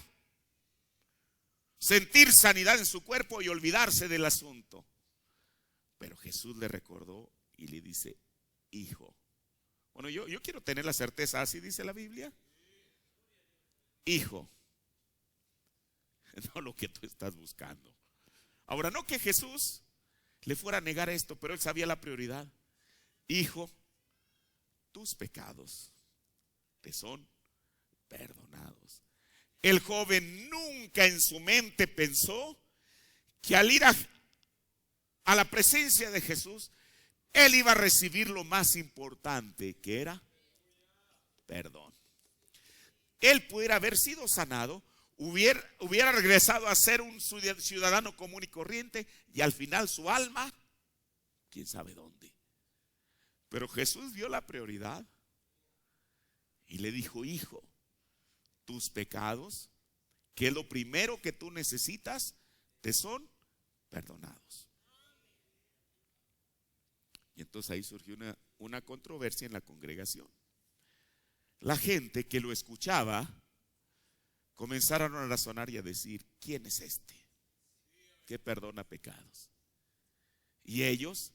sentir sanidad en su cuerpo y olvidarse del asunto. Pero Jesús le recordó y le dice, hijo. Bueno, yo quiero tener la certeza, así dice la Biblia. Hijo, no lo que tú estás buscando. Ahora, no que Jesús le fuera a negar esto, pero él sabía la prioridad. Hijo, tus pecados te son perdonados. El joven nunca en su mente pensó que al ir a la presencia de Jesús, él iba a recibir lo más importante, que era perdón. Él pudiera haber sido sanado, hubiera regresado a ser un ciudadano común y corriente, y al final su alma, quién sabe dónde. Pero Jesús vio la prioridad y le dijo, hijo, tus pecados, que es lo primero que tú necesitas, te son perdonados. Y entonces ahí surgió una controversia en la congregación. La gente que lo escuchaba comenzaron a razonar y a decir, ¿quién es este que perdona pecados? Y ellos,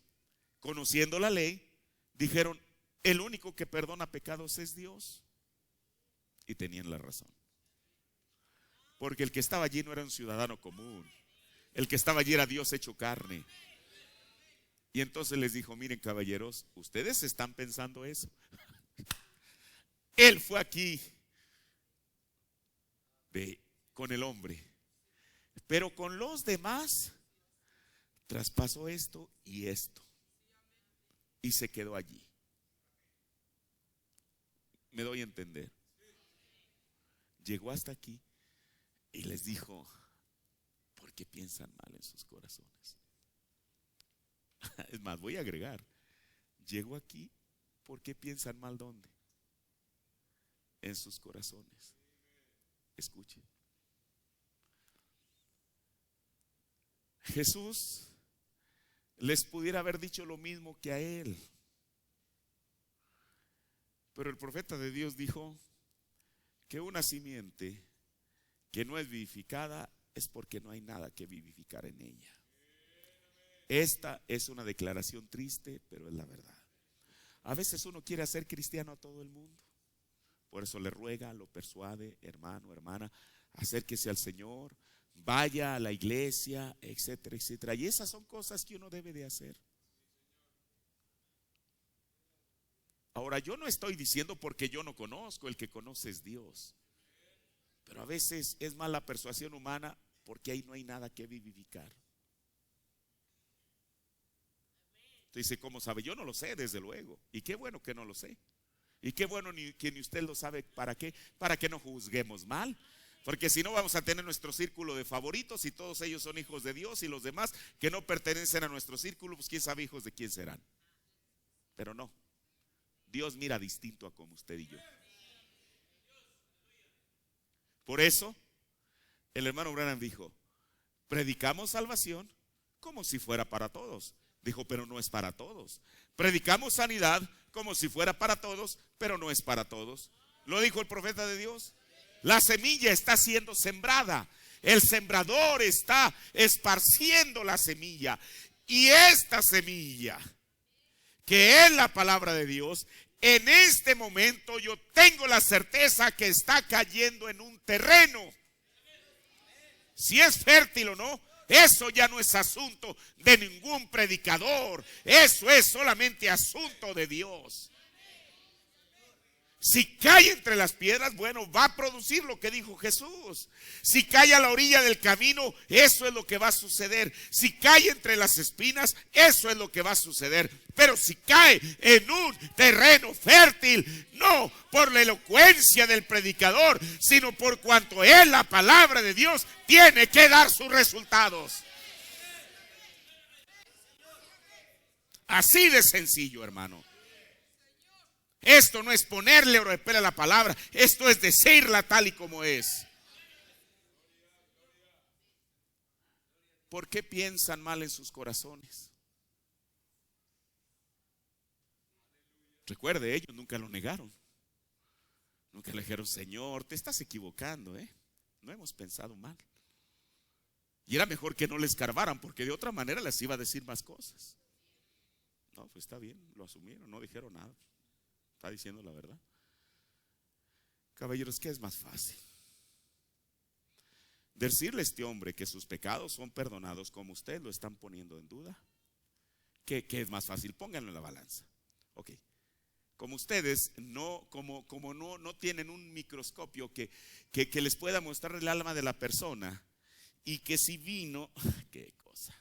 conociendo la ley, dijeron, El único que perdona pecados es Dios. Y tenían la razón. Porque el que estaba allí no era un ciudadano común. El que estaba allí era Dios hecho carne. Y entonces les dijo: miren, caballeros, ustedes están pensando eso. Él fue aquí con el hombre, pero con los demás traspasó esto y esto, y se quedó allí. ¿Me doy a entender? Llegó hasta aquí y les dijo: ¿por qué piensan mal en sus corazones? Es más, voy a agregar: llegó aquí, ¿por qué piensan mal dónde? En sus corazones. Escuchen. Jesús les pudiera haber dicho lo mismo que a él, pero el profeta de Dios dijo que una simiente que no es vivificada es porque no hay nada que vivificar en ella. Esta es una declaración triste, pero es la verdad. A veces uno quiere hacer cristiano a todo el mundo. Por eso le ruega, lo persuade: hermano, hermana, acérquese al Señor, vaya a la iglesia, etcétera, etcétera. Y esas son cosas que uno debe de hacer. Ahora, yo no estoy diciendo porque yo no conozco, el que conoce es Dios. Pero a veces es más la persuasión humana, porque ahí no hay nada que vivificar. Usted dice: ¿cómo sabe? Yo no lo sé, desde luego. Y qué bueno que no lo sé. Y qué bueno que ni usted lo sabe. ¿Para qué? Para que no juzguemos mal. Porque si no, vamos a tener nuestro círculo de favoritos y todos ellos son hijos de Dios, y los demás que no pertenecen a nuestro círculo, pues quién sabe hijos de quién serán. Pero no, Dios mira distinto a como usted y yo. Por eso el hermano Branham dijo: predicamos salvación como si fuera para todos. Dijo: pero no es para todos. Predicamos sanidad como si fuera para todos, pero no es para todos. Lo dijo el profeta de Dios. La semilla está siendo sembrada. El sembrador está esparciendo la semilla. Y esta semilla, que es la palabra de Dios, en este momento yo tengo la certeza que está cayendo en un terreno. Si es fértil o no, eso ya no es asunto de ningún predicador. Eso es solamente asunto de Dios. Si cae entre las piedras, bueno, va a producir lo que dijo Jesús. Si cae a la orilla del camino, eso es lo que va a suceder. Si cae entre las espinas, eso es lo que va a suceder. Pero si cae en un terreno fértil, no por la elocuencia del predicador, sino por cuanto es la palabra de Dios, tiene que dar sus resultados. Así de sencillo, hermano. Esto no es ponerle oropel a la palabra, esto es decirla tal y como es. ¿Por qué piensan mal en sus corazones? Recuerde, ellos nunca lo negaron. Nunca le dijeron: Señor, te estás equivocando, no hemos pensado mal. Y era mejor que no le escarbaran, porque de otra manera les iba a decir más cosas. No, pues está bien, lo asumieron, no dijeron nada. Está diciendo la verdad. Caballeros, ¿qué es más fácil? Decirle a este hombre que sus pecados son perdonados, como ustedes lo están poniendo en duda. ¿Qué es más fácil? Pónganlo en la balanza. Ok. Como ustedes no tienen un microscopio que les pueda mostrar el alma de la persona, y que si vino, qué cosa.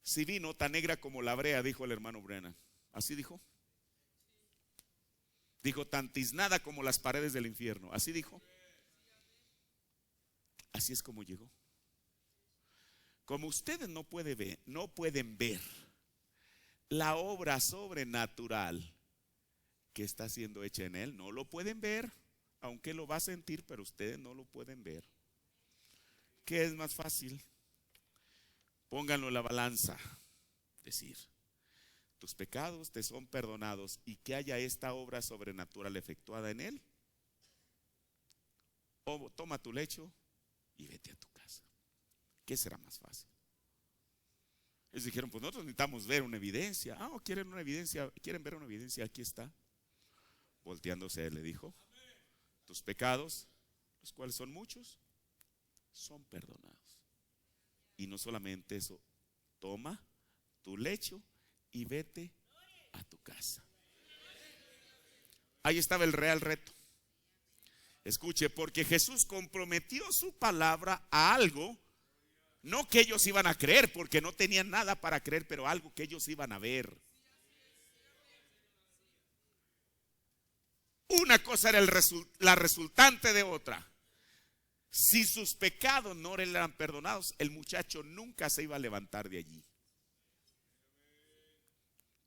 Si vino tan negra como la brea, dijo el hermano Brennan. Así dijo. Dijo: tan tiznada como las paredes del infierno. Así dijo. Así es como llegó. Como ustedes no pueden ver la obra sobrenatural que está siendo hecha en él, no lo pueden ver, aunque lo va a sentir, pero ustedes no lo pueden ver. ¿Qué es más fácil? Pónganlo en la balanza. Decir: tus pecados te son perdonados, y que haya esta obra sobrenatural efectuada en él. O toma tu lecho y vete a tu casa. ¿Qué será más fácil? Ellos dijeron, pues nosotros necesitamos ver una evidencia. Ah, ¿quieren una evidencia? ¿Quieren ver una evidencia? Aquí está. Volteándose, le dijo, tus pecados, los cuales son muchos, son perdonados. Y no solamente eso, toma tu lecho y vete a tu casa. Ahí estaba el real reto. Escuche, porque Jesús comprometió su palabra a algo, no que ellos iban a creer, porque no tenían nada para creer, pero algo que ellos iban a ver. Una cosa era la resultante de otra. Si sus pecados no eran perdonados, el muchacho nunca se iba a levantar de allí.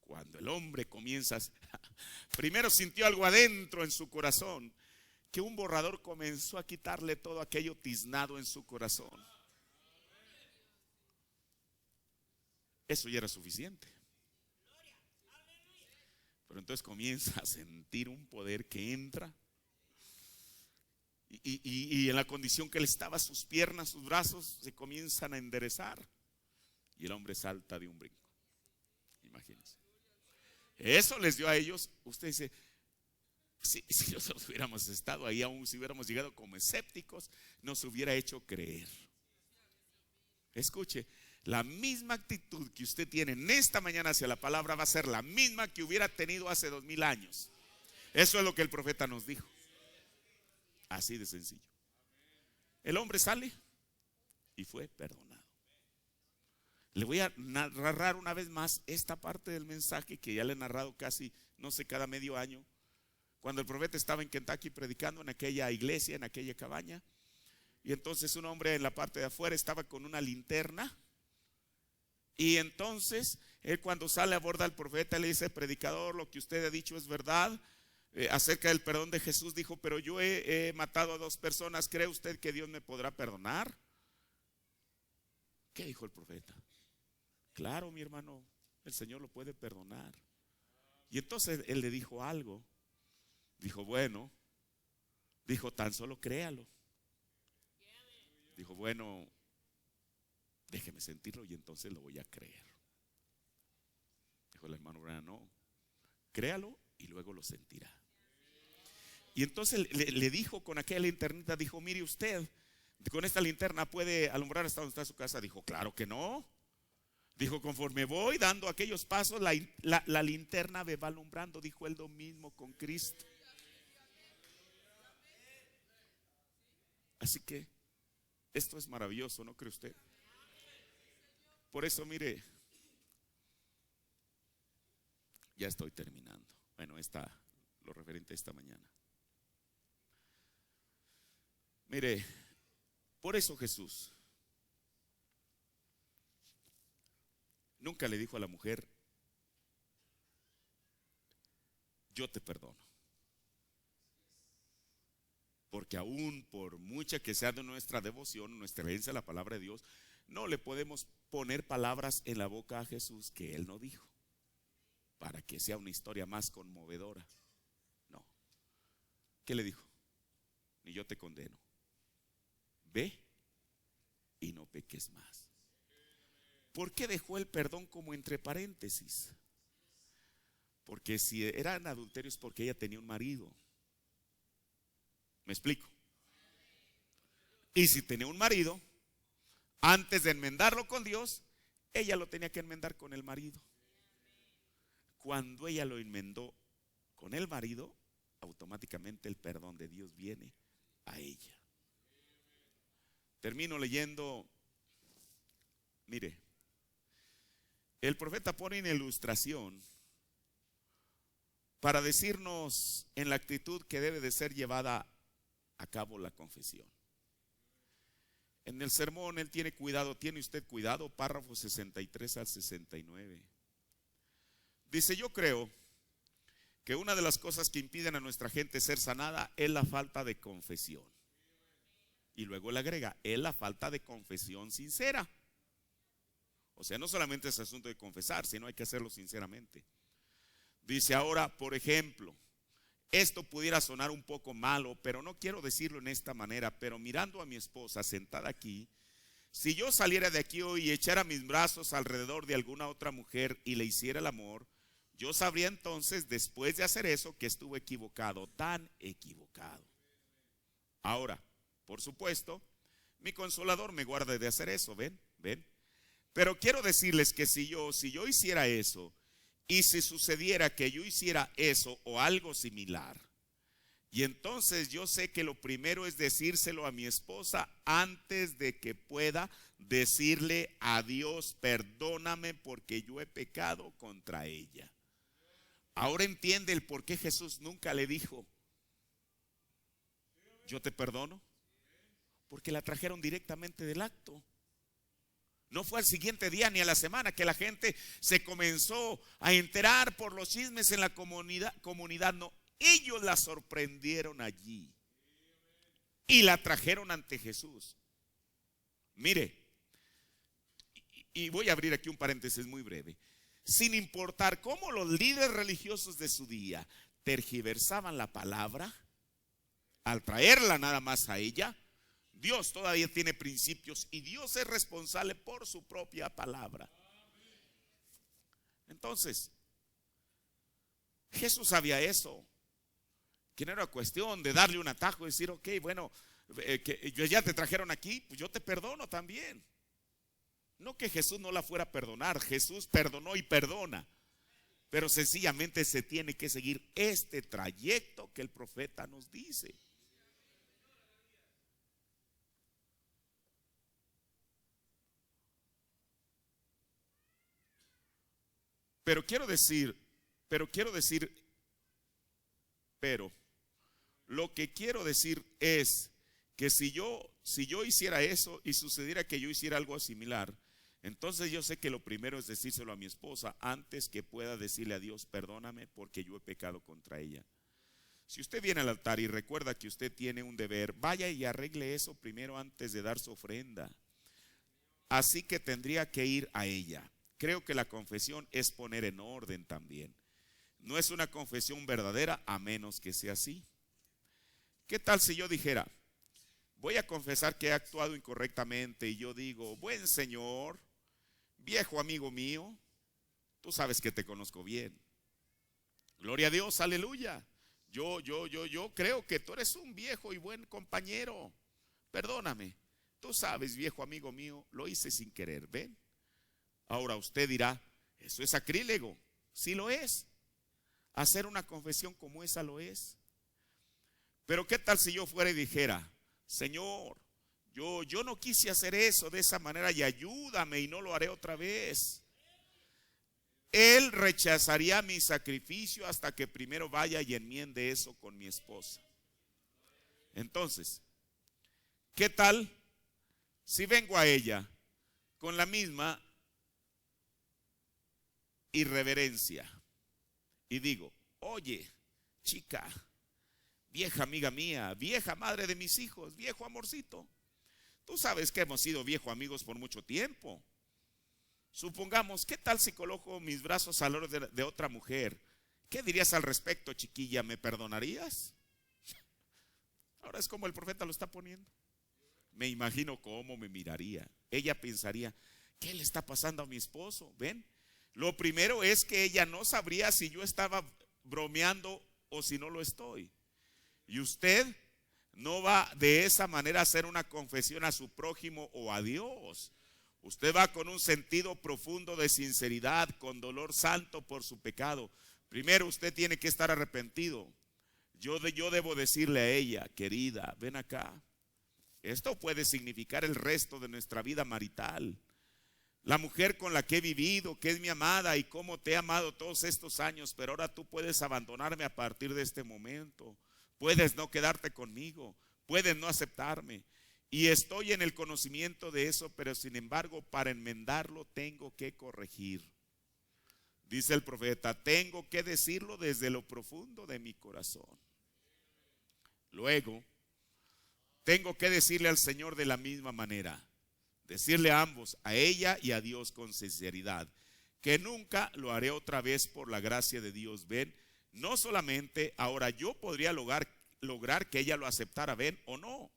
Cuando el hombre comienza, primero sintió algo adentro en su corazón, que un borrador comenzó a quitarle todo aquello tiznado en su corazón. Eso ya era suficiente. Pero entonces comienza a sentir un poder que entra. Y en la condición que él estaba, sus piernas, sus brazos se comienzan a enderezar. Y el hombre salta de un brinco. Imagínense. Eso les dio a ellos. Usted dice, si nosotros hubiéramos estado ahí, aún si hubiéramos llegado como escépticos, nos hubiera hecho creer. Escuche, la misma actitud que usted tiene en esta mañana hacia la palabra va a ser la misma que hubiera tenido hace 2000 años. Eso es lo que el profeta nos dijo. Así de sencillo. El hombre sale y fue perdonado. Le voy a narrar una vez más esta parte del mensaje que ya le he narrado casi, no sé, cada medio año. Cuando el profeta estaba en Kentucky predicando en aquella iglesia, en aquella cabaña. Y entonces un hombre en la parte de afuera estaba con una linterna. Y entonces él, cuando sale, aborda al profeta, le dice: predicador, lo que usted ha dicho es verdad acerca del perdón de Jesús. Dijo: pero yo he matado a 2 personas, ¿cree usted que Dios me podrá perdonar? ¿Qué dijo el profeta? Claro, mi hermano, el Señor lo puede perdonar. Y entonces él le dijo algo. Dijo: bueno, dijo, tan solo créalo. Dijo: bueno, déjeme sentirlo y entonces lo voy a creer. Dijo el hermano Branham: no, créalo y luego lo sentirá. Y entonces le dijo con aquella linternita, dijo: mire usted, con esta linterna puede alumbrar hasta donde está su casa. Dijo: claro que no. Dijo: conforme voy dando aquellos pasos, la linterna me va alumbrando. Dijo él: lo mismo con Cristo. Así que esto es maravilloso, ¿no cree usted? Por eso, mire, ya estoy terminando. Bueno, está lo referente a esta mañana. Mire, por eso Jesús nunca le dijo a la mujer: yo te perdono. Porque aún por mucha que sea de nuestra devoción, nuestra creencia en la palabra de Dios, no le podemos poner palabras en la boca a Jesús que Él no dijo, para que sea una historia más conmovedora. No. ¿Qué le dijo? Ni yo te condeno. Ve y no peques más. ¿Por qué dejó el perdón como entre paréntesis? Porque si eran adulterios, porque ella tenía un marido. ¿Me explico? Y si tenía un marido, antes de enmendarlo con Dios, ella lo tenía que enmendar con el marido. Cuando ella lo enmendó con el marido, automáticamente el perdón de Dios viene a ella. Termino leyendo. Mire, el profeta pone en ilustración para decirnos en la actitud que debe de ser llevada a cabo la confesión. En el sermón él tiene cuidado, tiene usted cuidado, párrafos 63 al 69. Dice: yo creo que una de las cosas que impiden a nuestra gente ser sanada es la falta de confesión. Y luego le agrega: es la falta de confesión sincera. O sea, no solamente es asunto de confesar, sino hay que hacerlo sinceramente. Dice: ahora, por ejemplo, esto pudiera sonar un poco malo, pero no quiero decirlo en esta manera, pero mirando a mi esposa sentada aquí, si yo saliera de aquí hoy y echara mis brazos alrededor de alguna otra mujer y le hiciera el amor, yo sabría entonces, después de hacer eso, que estuve equivocado, tan equivocado. Ahora, por supuesto, mi consolador me guarda de hacer eso, ven. Pero quiero decirles que si yo hiciera eso, y si sucediera que yo hiciera eso o algo similar, y entonces yo sé que lo primero es decírselo a mi esposa antes de que pueda decirle a Dios, perdóname porque yo he pecado contra ella. Ahora entiende el por qué Jesús nunca le dijo, yo te perdono, porque la trajeron directamente del acto. No fue al siguiente día ni a la semana que la gente se comenzó a enterar por los chismes en la comunidad, no. Ellos la sorprendieron allí y la trajeron ante Jesús. Mire, y voy a abrir aquí un paréntesis muy breve. Sin importar cómo los líderes religiosos de su día tergiversaban la palabra, al traerla nada más a ella, Dios todavía tiene principios y Dios es responsable por su propia palabra. Entonces, Jesús sabía eso, que no era cuestión de darle un atajo y decir, ok, bueno, que ya te trajeron aquí, pues yo te perdono también. No que Jesús no la fuera a perdonar, Jesús perdonó y perdona, pero sencillamente se tiene que seguir este trayecto que el profeta nos dice. Pero lo que quiero decir es que si yo hiciera eso y sucediera que yo hiciera algo similar, entonces yo sé que lo primero es decírselo a mi esposa antes que pueda decirle a Dios, perdóname porque yo he pecado contra ella. Si usted viene al altar y recuerda que usted tiene un deber, vaya y arregle eso primero antes de dar su ofrenda. Así que tendría que ir a ella. Creo que la confesión es poner en orden también. No es una confesión verdadera a menos que sea así. ¿Qué tal si yo dijera, voy a confesar que he actuado incorrectamente y yo digo, buen Señor, viejo amigo mío, tú sabes que te conozco bien. Gloria a Dios, aleluya. Yo creo que tú eres un viejo y buen compañero. Perdóname. Tú sabes, viejo amigo mío, lo hice sin querer, ¿ven? Ahora usted dirá, eso es sacrílego. Sí lo es. Hacer una confesión como esa lo es. Pero ¿qué tal si yo fuera y dijera, Señor, yo no quise hacer eso de esa manera y ayúdame y no lo haré otra vez? Él rechazaría mi sacrificio hasta que primero vaya y enmiende eso con mi esposa. Entonces, ¿qué tal si vengo a ella con la misma irreverencia y digo, oye, chica, vieja amiga mía, vieja madre de mis hijos, viejo amorcito, tú sabes que hemos sido viejos amigos por mucho tiempo. Supongamos, ¿qué tal si coloco mis brazos al lado de otra mujer? ¿Qué dirías al respecto, chiquilla? ¿Me perdonarías? Ahora es como el profeta lo está poniendo. Me imagino cómo me miraría. Ella pensaría, ¿qué le está pasando a mi esposo? ¿Ven? Lo primero es que ella no sabría si yo estaba bromeando o si no lo estoy. Y usted no va de esa manera a hacer una confesión a su prójimo o a Dios. Usted va con un sentido profundo de sinceridad, con dolor santo por su pecado. Primero usted tiene que estar arrepentido. Yo debo decirle a ella, querida, ven acá. Esto puede significar el resto de nuestra vida marital. La mujer con la que he vivido, que es mi amada y cómo te he amado todos estos años, pero ahora tú puedes abandonarme a partir de este momento. Puedes no quedarte conmigo, puedes no aceptarme. Y estoy en el conocimiento de eso, pero sin embargo, para enmendarlo tengo que corregir. Dice el profeta, tengo que decirlo desde lo profundo de mi corazón. Luego, tengo que decirle al Señor de la misma manera. Decirle a ambos, a ella y a Dios con sinceridad, que nunca lo haré otra vez por la gracia de Dios. Ven, no solamente ahora yo podría lograr que ella lo aceptara, ven, o no,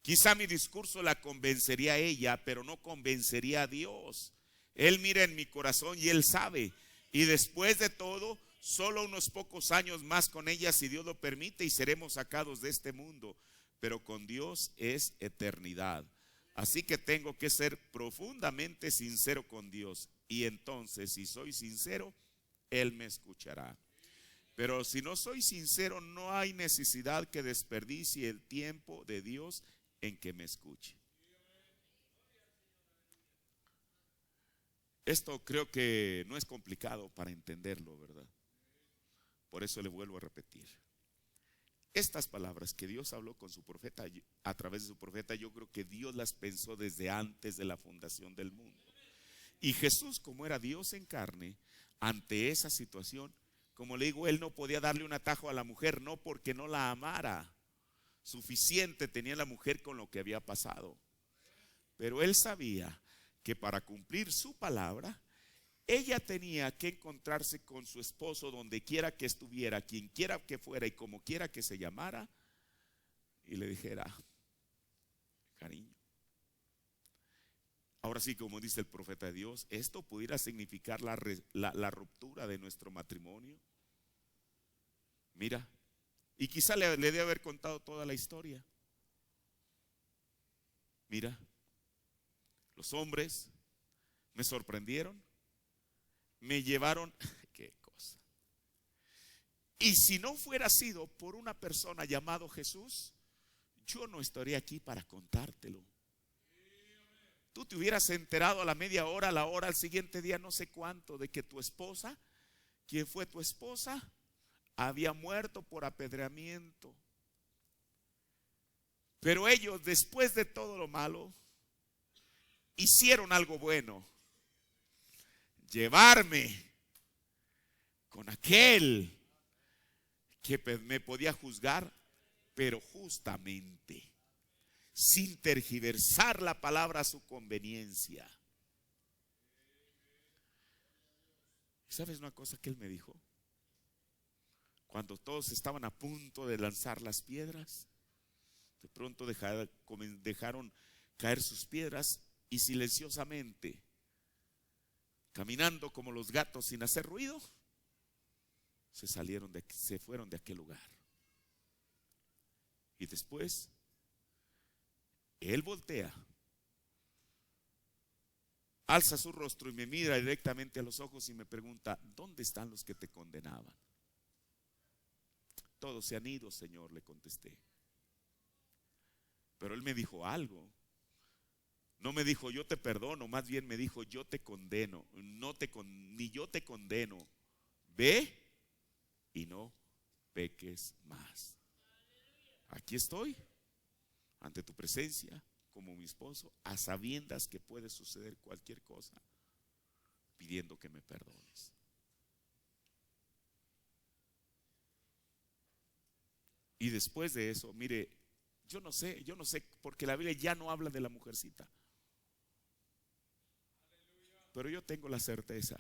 Quizá mi discurso la convencería a ella, pero no convencería a Dios. Él mira en mi corazón y Él sabe. Y después de todo, solo unos pocos años más con ella, si Dios lo permite, y seremos sacados de este mundo. Pero con Dios es eternidad. Así que tengo que ser profundamente sincero con Dios. Y entonces, si soy sincero, Él me escuchará. Pero si no soy sincero, no hay necesidad que desperdicie el tiempo de Dios en que me escuche. Esto creo que no es complicado para entenderlo, ¿verdad? Por eso le vuelvo a repetir. Estas palabras que Dios habló con su profeta, a través de su profeta, yo creo que Dios las pensó desde antes de la fundación del mundo. Y Jesús, como era Dios en carne, ante esa situación, como le digo, Él no podía darle un atajo a la mujer, no porque no la amara. Suficiente tenía la mujer con lo que había pasado. Pero Él sabía que para cumplir su palabra, ella tenía que encontrarse con su esposo donde quiera que estuviera, quien quiera que fuera y como quiera que se llamara, y le dijera: cariño. Ahora sí, como dice el profeta de Dios, esto pudiera significar la ruptura de nuestro matrimonio. Mira, y quizá le debe haber contado toda la historia. Mira, los hombres me sorprendieron, me llevaron, qué cosa. Y si no fuera sido por una persona llamado Jesús, yo no estaría aquí para contártelo. Tú te hubieras enterado a la media hora, a la hora, al siguiente día, no sé cuánto, de que tu esposa, quien fue tu esposa, había muerto por apedreamiento. Pero ellos, después de todo lo malo, hicieron algo bueno: llevarme con aquel que me podía juzgar, pero justamente, sin tergiversar la palabra a su conveniencia. ¿Sabes una cosa que él me dijo? Cuando todos estaban a punto de lanzar las piedras, de pronto dejaron caer sus piedras y silenciosamente, caminando como los gatos sin hacer ruido, se fueron de aquel lugar. Y después él voltea, alza su rostro y me mira directamente a los ojos y me pregunta: ¿dónde están los que te condenaban? Todos se han ido, Señor, le contesté. Pero él me dijo algo. No me dijo yo te perdono, más bien me dijo yo te condeno. Ni yo te condeno. Ve y no peques más. Aquí estoy ante tu presencia como mi esposo, a sabiendas que puede suceder cualquier cosa, pidiendo que me perdones. Y después de eso, mire, yo no sé, porque la Biblia ya no habla de la mujercita. Pero yo tengo la certeza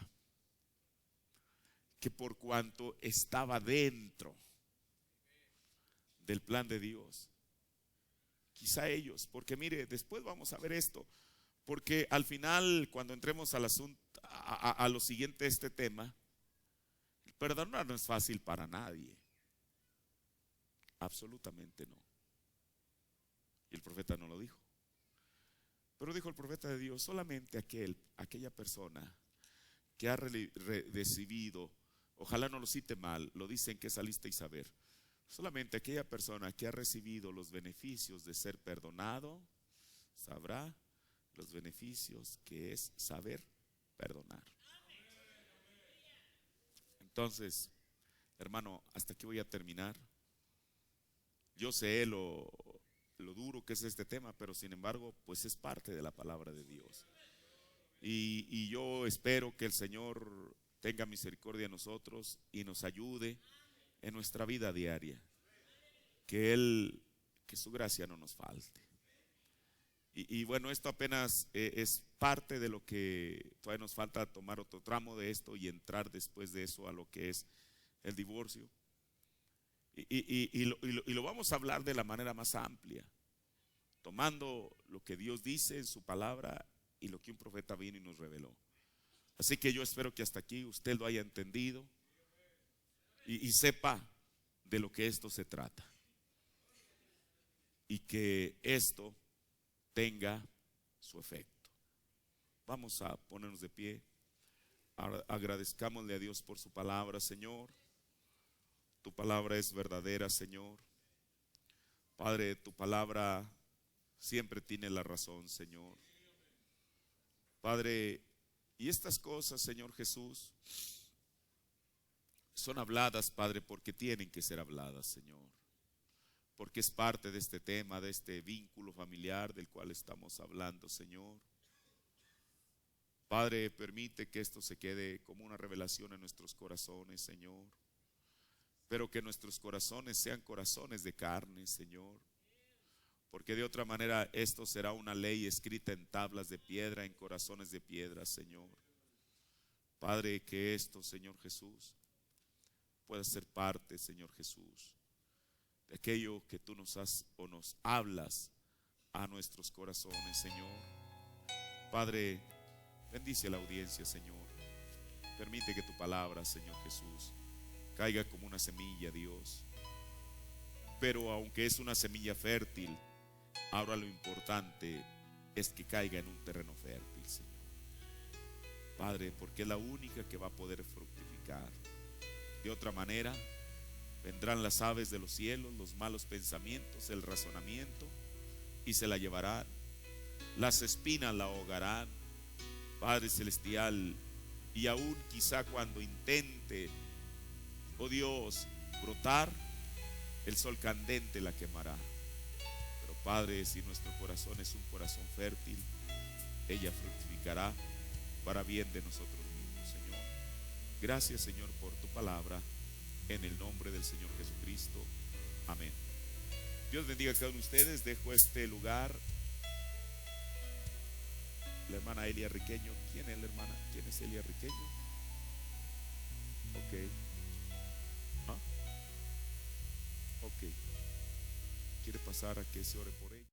que por cuanto estaba dentro del plan de Dios, quizá ellos, porque mire, después vamos a ver esto, porque al final, cuando entremos al asunto, a lo siguiente de este tema, perdonar no es fácil para nadie. Absolutamente no. Y el profeta no lo dijo. Pero dijo el profeta de Dios: solamente aquella persona que ha recibido, ojalá no lo cite mal, lo dicen que es a lista y saber, solamente aquella persona que ha recibido los beneficios de ser perdonado, sabrá los beneficios que es saber perdonar. Entonces, hermano, hasta aquí voy a terminar. Yo sé lo duro que es este tema, pero sin embargo, pues es parte de la palabra de Dios. Y yo espero que el Señor tenga misericordia de nosotros y nos ayude en nuestra vida diaria. Que su gracia no nos falte. Y bueno, esto apenas es parte de lo que todavía nos falta, tomar otro tramo de esto y entrar después de eso a lo que es el divorcio. Y lo vamos a hablar de la manera más amplia. tomando lo que Dios dice en su palabra y lo que un profeta vino y nos reveló. Así que yo espero que hasta aquí usted lo haya entendido y sepa de lo que esto se trata, y que esto tenga su efecto. Vamos a ponernos de pie. Agradezcámosle a Dios por su palabra, Señor. Tu palabra es verdadera, Señor. Padre, tu palabra siempre tiene la razón, Señor. Padre, y estas cosas, Señor Jesús, son habladas, Padre, porque tienen que ser habladas, Señor. Porque es parte de este tema, de este vínculo familiar del cual estamos hablando, Señor. Padre, permite que esto se quede como una revelación en nuestros corazones, Señor. Pero que nuestros corazones sean corazones de carne, Señor. Porque de otra manera esto será una ley escrita en tablas de piedra, en corazones de piedra, Señor. Padre, que esto, Señor Jesús, pueda ser parte, Señor Jesús, de aquello que tú nos has o nos hablas a nuestros corazones, Señor. Padre, bendice a la audiencia, Señor. Permite que tu palabra, Señor Jesús, caiga como una semilla, Dios. Pero aunque es una semilla fértil, ahora lo importante es que caiga en un terreno fértil, Señor. Padre, porque es la única que va a poder fructificar. De otra manera, vendrán las aves de los cielos, los malos pensamientos, el razonamiento, y se la llevarán. Las espinas la ahogarán, Padre Celestial, y aún quizá cuando intente, oh Dios, brotar, el sol candente la quemará. Pero Padre, si nuestro corazón es un corazón fértil, ella fructificará para bien de nosotros mismos, Señor. Gracias, Señor, por tu palabra, en el nombre del Señor Jesucristo. Amén. Dios bendiga a cada uno de ustedes. Dejo este lugar. La hermana Elia Riqueño. ¿Quién es la hermana? ¿Quién es Elia Riqueño? Ok. ¿Ah? Ok. ¿Quiere pasar a que se ore por ella?